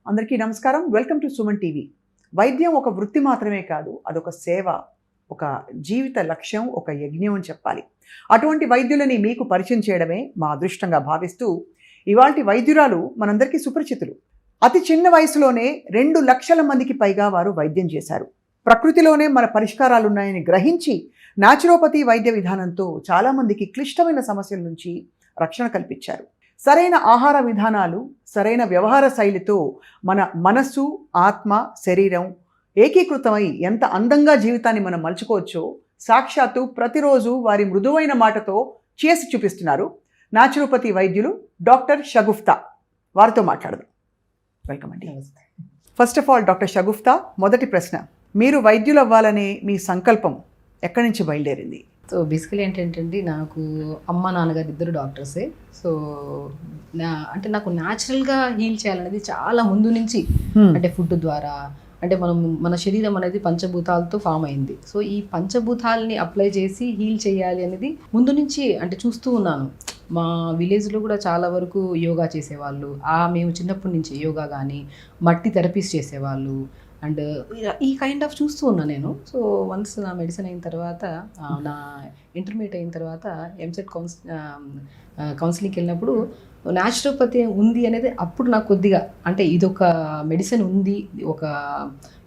అందరికీ నమస్కారం. Welcome to Suman TV. వైద్యం ఒక వృత్తి మాత్రమే కాదు, అదొక సేవ, ఒక జీవిత లక్ష్యం, ఒక యజ్ఞం అని చెప్పాలి. అటువంటి వైద్యులని మీకు పరిచయం చేయడమే మా అదృష్టంగా భావిస్తూ ఇవాల్టి వైద్యురాలు మనందరికీ సుపరిచితులు. అతి చిన్న వయసులోనే 2 లక్షల మందికి పైగా వారు వైద్యం చేశారు. ప్రకృతిలోనే మన పరిష్కారాలున్నాయని గ్రహించి న్యాచురోపతి వైద్య విధానంతో చాలామందికి క్లిష్టమైన సమస్యల నుంచి రక్షణ కల్పించారు. సరైన ఆహార విధానాలు, సరైన వ్యవహార శైలితో మన మనస్సు, ఆత్మ, శరీరం ఏకీకృతమై ఎంత అందంగా జీవితాన్ని మనం మలుచుకోవచ్చో సాక్షాత్తు ప్రతిరోజు వారి మృదువైన మాటతో చేసి చూపిస్తున్నారు న్యాచురోపతి వైద్యులు డాక్టర్ షగుఫ్తా. వారితో మాట్లాడదాం. వెల్కమ్ అండి. First of all doctor Shagufta, మొదటి ప్రశ్న, మీరు వైద్యులు అవ్వాలనే మీ సంకల్పం ఎక్కడి నుంచి బయలుదేరింది? సో బేసికలీ ఏంటంటే నాకు అమ్మ నాన్నగారు ఇద్దరు డాక్టర్సే. సో నాకు న్యాచురల్గా హీల్ చేయాలనేది చాలా ముందు నుంచి, అంటే ఫుడ్ ద్వారా, అంటే మన శరీరం అనేది పంచభూతాలతో ఫామ్ అయింది. సో ఈ పంచభూతాలని అప్లై చేసి హీల్ చేయాలి అనేది ముందు నుంచి అంటే చూస్తూ ఉన్నాను. మా విలేజ్లో కూడా చాలా వరకు యోగా చేసేవాళ్ళు. మేము చిన్నప్పటి నుంచి యోగా కానీ మట్టి థెరపీస్ చేసేవాళ్ళు. అండ్ ఈ కైండ్ ఆఫ్ చూస్తూ ఉన్నా నేను. సో వన్స్ నా మెడిసిన్ అయిన తర్వాత, నా ఇంటర్మీడియట్ అయిన తర్వాత ఎంసెట్ కౌన్సిలింగ్కి వెళ్ళినప్పుడు న్యాచురోపతి ఉంది అనేది అప్పుడు నాకు కొద్దిగా, అంటే ఇదొక మెడిసిన్ ఉంది, ఒక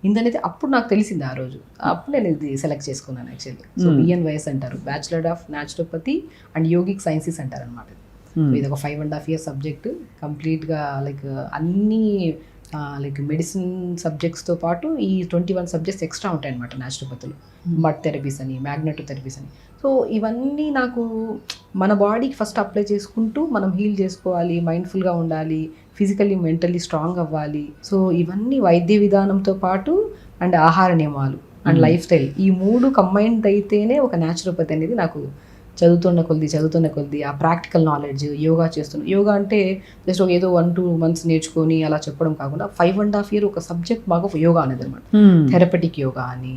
ఇందనేది అప్పుడు నాకు తెలిసింది. ఆ రోజు అప్పుడు నేను ఇది సెలెక్ట్ చేసుకున్నాను యాక్చువల్లీ. సో BNYS అంటారు, bachelor of naturopathy and yogic sciences అంటారు అనమాట. ఇది ఒక 5.5 years సబ్జెక్ట్. కంప్లీట్గా అన్నీ మెడిసిన్ సబ్జెక్ట్స్తో పాటు ఈ 21 సబ్జెక్ట్స్ ఎక్స్ట్రా ఉంటాయి అనమాట న్యాచురోపతిలో. మడ్ థెరపీస్ అని, మ్యాగ్నెటో థెరపీస్ అని. సో ఇవన్నీ నాకు మన బాడీకి ఫస్ట్ అప్లై చేసుకుంటూ మనం హీల్ చేసుకోవాలి, మైండ్ఫుల్గా ఉండాలి, ఫిజికల్లీ మెంటల్లీ స్ట్రాంగ్ అవ్వాలి. సో ఇవన్నీ వైద్య విధానంతో పాటు అండ్ ఆహార నియమాలు అండ్ లైఫ్ స్టైల్, ఈ 3 కంబైన్డ్ అయితేనే ఒక న్యాచురోపతి అనేది నాకు చదువుతున్న కొద్ది ఆ ప్రాక్టికల్ నాలెడ్జ్, యోగా చేస్తున్నా. యోగా అంటే జస్ట్ ఏదో 1-2 months నేర్చుకొని అలా చెప్పడం కాకుండా 5.5 years ఒక సబ్జెక్ట్ బాగా యోగా అనేది అనమాట. థెరపటిక్ యోగా అని,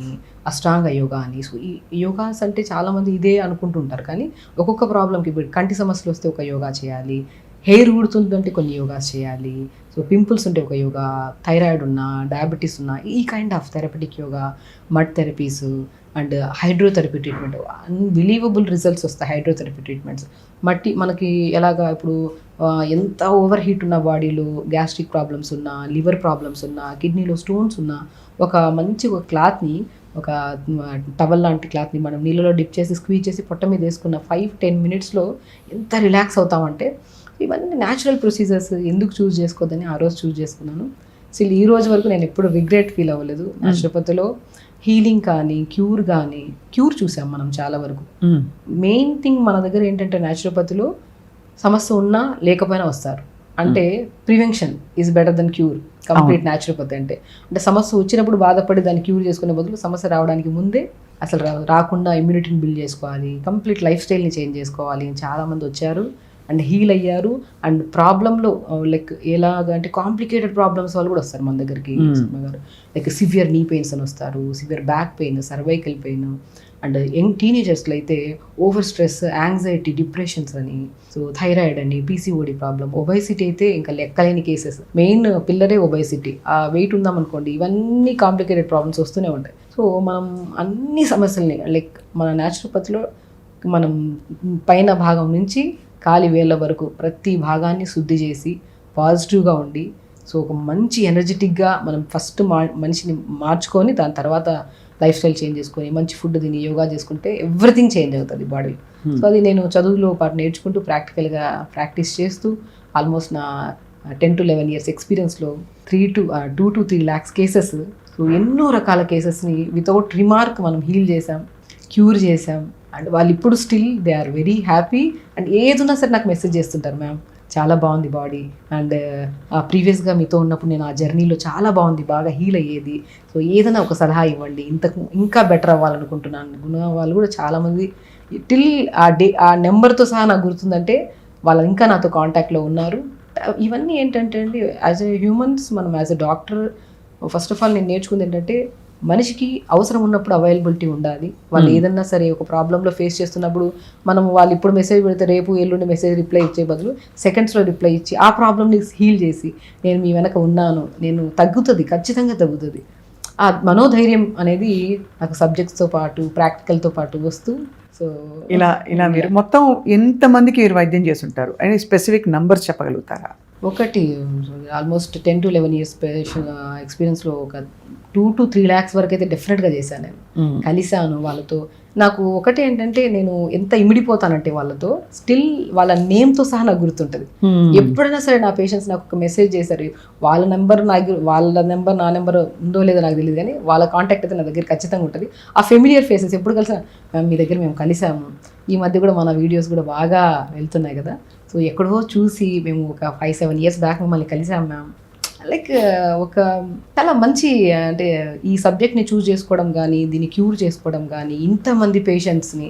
అష్టాంగ యోగా అని. సో ఈ యోగాస్ అంటే చాలామంది ఇదే అనుకుంటుంటారు, కానీ ఒక్కొక్క ప్రాబ్లంకి, ఇప్పుడు కంటి సమస్యలు వస్తే ఒక యోగా చేయాలి, హెయిర్ ఊడుతుందంటే కొన్ని యోగాస్ చేయాలి, సో పింపుల్స్ ఉంటే ఒక యోగా, థైరాయిడ్ ఉన్నా, డయాబెటీస్ ఉన్నా, ఈ kind of therapeutic yoga, mud therapies and hydrotherapy treatment. Unbelievable results వస్తాయి హైడ్రోథెరపీ ట్రీట్మెంట్స్. మనకి ఎలాగా ఇప్పుడు ఎంత ఓవర్ హీట్ ఉన్న బాడీలో, గ్యాస్ట్రిక్ ప్రాబ్లమ్స్ ఉన్నా, లివర్ ప్రాబ్లమ్స్ ఉన్నా, కిడ్నీలో స్టోన్స్ ఉన్నా, ఒక క్లాత్ని, ఒక టవల్ లాంటి క్లాత్ని మనం నీళ్ళలో డిప్ చేసి స్క్వీజ్ చేసి పొట్ట మీద వేసుకున్న 5-10 minutesలో ఎంత రిలాక్స్ అవుతామంటే, ఇవన్నీ న్యాచురల్ ప్రొసీజర్స్. ఎందుకు చూస్ చేసుకోవద్దని ఆ రోజు చూస్ చేసుకున్నాను. సో ఈ రోజు వరకు నేను ఎప్పుడు రిగ్రెట్ ఫీల్ అవ్వలేదు. న్యాచురోపతిలో హీలింగ్ కానీ, క్యూర్ చూసాం మనం చాలా వరకు. మెయిన్ థింగ్ మన దగ్గర ఏంటంటే న్యాచురోపతిలో సమస్య ఉన్నా లేకపోయినా వస్తారు. అంటే prevention is better than cure. Complete naturopathy అంటే సమస్య వచ్చినప్పుడు బాధపడి దాన్ని క్యూర్ చేసుకునే బదులు సమస్య రావడానికి ముందే అసలు రాకుండా ఇమ్యూనిటీని బిల్డ్ చేసుకోవాలి, కంప్లీట్ లైఫ్ స్టైల్ని చేంజ్ చేసుకోవాలి. చాలామంది వచ్చారు అండ్ హీల్ అయ్యారు. అండ్ ప్రాబ్లంలో ఎలాగంటే కాంప్లికేటెడ్ ప్రాబ్లమ్స్ వాళ్ళు కూడా వస్తారు మన దగ్గరికి. సివియర్ నీ పెయిన్స్ అని వస్తారు, severe back pain, cervical pain. And young టీనేజర్స్లో అయితే ఓవర్ స్ట్రెస్, యాంగ్జైటీ, డిప్రెషన్స్ అని, సో థైరాయిడ్ అని, PCOD ప్రాబ్లం, ఒబైసిటీ అయితే ఇంకా లెక్కలేని కేసెస్. మెయిన్ పిల్లరే ఒబైసిటీ. ఆ వెయిట్ ఉందామనుకోండి, ఇవన్నీ కాంప్లికేటెడ్ ప్రాబ్లమ్స్ వస్తూనే ఉంటాయి. సో మనం అన్ని సమస్యల్ని మన న్యాచురోపతిలో మనం పైన భాగం నుంచి కాలి వేళ్ళ వరకు ప్రతి భాగాన్ని శుద్ధి చేసి పాజిటివ్గా ఉండి, సో ఒక మంచి ఎనర్జెటిక్గా మనం ఫస్ట్ మనిషిని మార్చుకొని దాని తర్వాత లైఫ్ స్టైల్ చేంజ్ చేసుకొని మంచి ఫుడ్ తిని యోగా చేసుకుంటే ఎవ్రీథింగ్ చేంజ్ అవుతుంది బాడీ. సో అది నేను చదువులో పాటు నేర్చుకుంటూ ప్రాక్టికల్గా ప్రాక్టీస్ చేస్తూ ఆల్మోస్ట్ నా 10-11 years ఎక్స్పీరియన్స్లో 2 to 3 lakhs కేసెస్, సో ఎన్నో రకాల కేసెస్ని వితౌట్ రిమార్క్ మనం హీల్ చేసాం, క్యూర్ చేసాం. అండ్ వాళ్ళు ఇప్పుడు still they are very happy. And ఏదున్నా సరే నాకు మెసేజ్ చేస్తుంటారు, మ్యామ్ చాలా బాగుంది బాడీ, అండ్ ప్రీవియస్గా మీతో ఉన్నప్పుడు నేను ఆ జర్నీలో చాలా బాగుంది, బాగా హీల్ అయ్యేది, సో ఏదైనా ఒక సలహా ఇవ్వండి, ఇంకా బెటర్ అవ్వాలనుకుంటున్నాను. వాళ్ళు కూడా చాలామంది టిల్ ఆ నెంబర్తో సహా నాకు గుర్తుందంటే వాళ్ళు ఇంకా నాతో కాంటాక్ట్లో ఉన్నారు. ఇవన్నీ ఏంటంటే అండి, యాజ్ ఎ హ్యూమన్స్ మనం as a doctor first of all నేను నేర్చుకుంది ఏంటంటే మనిషికి అవసరం ఉన్నప్పుడు అవైలబిలిటీ ఉండాలి. వాళ్ళు ఏదన్నా సరే ఒక ప్రాబ్లంలో ఫేస్ చేస్తున్నప్పుడు మనం వాళ్ళు ఇప్పుడు మెసేజ్ పెడితే రేపు ఎల్లుండి మెసేజ్ రిప్లై ఇచ్చే బదులు సెకండ్స్లో రిప్లై ఇచ్చి ఆ ప్రాబ్లమ్ని హీల్ చేసి నేను మీ వెనక ఉన్నాను, నేను తగ్గుతుంది, ఖచ్చితంగా తగ్గుతుంది. ఆ మనోధైర్యం అనేది నాకు సబ్జెక్ట్స్తో పాటు ప్రాక్టికల్తో పాటు వస్తూ సో ఇలా మీరు మొత్తం ఎంతమందికి మీరు వైద్యం చేస్తుంటారు అని స్పెసిఫిక్ నంబర్స్ చెప్పగలుగుతారా? ఒకటి ఆల్మోస్ట్ 10 to 11 years ఎక్స్పీరియన్స్లో ఒక 2 to 3 lakhs వరకు అయితే డెఫినెట్గా చేశాను. నేను కలిశాను వాళ్ళతో. నాకు ఒకటి ఏంటంటే నేను ఎంత ఇమిడిపోతానంటే వాళ్ళతో స్టిల్ వాళ్ళ నేమ్తో సహా నాకు గుర్తుంటుంది. ఎప్పుడైనా సరే నా పేషెంట్స్ నాకు ఒక మెసేజ్ చేశారు, వాళ్ళ నెంబర్ నా నెంబర్ ఉందో లేదో నాకు తెలియదు కానీ వాళ్ళ కాంటాక్ట్ అయితే నా దగ్గర ఖచ్చితంగా ఉంటుంది. ఆ ఫెమిలియర్ ఫేసెస్ ఎప్పుడు కలిసినా మీ దగ్గర మేము కలిసాము, ఈ మధ్య కూడా మన వీడియోస్ కూడా బాగా వెళ్తున్నాయి కదా, సో ఎక్కడో చూసి మేము ఒక 5-7 years బ్యాక్ మిమ్మల్ని కలిసాము మ్యామ్. లైక్ ఒక చాలా మంచి అంటే ఈ సబ్జెక్ట్ని చూస్ చేసుకోవడం కానీ దీన్ని క్యూర్ చేసుకోవడం కానీ ఇంతమంది పేషెంట్స్ని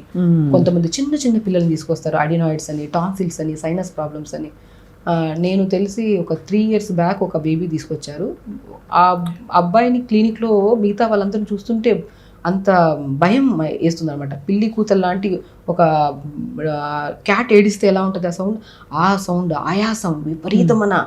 కొంతమంది చిన్న చిన్న పిల్లల్ని తీసుకొస్తారు, అడినాయిడ్స్ అని, టాన్సిల్స్ అని, సైనస్ ప్రాబ్లమ్స్ అని. నేను తెలిసి ఒక 3 years బ్యాక్ ఒక బేబీ తీసుకొచ్చారు. ఆ అబ్బాయిని క్లినిక్లో మిగతా వాళ్ళందరినీ చూస్తుంటే అంత భయం వేస్తుంది అనమాట. పిల్లి కూతలు లాంటి ఒక క్యాట్ ఏడిస్తే ఎలా ఉంటుంది ఆ సౌండ్ ఆయాసం విపరీతమైన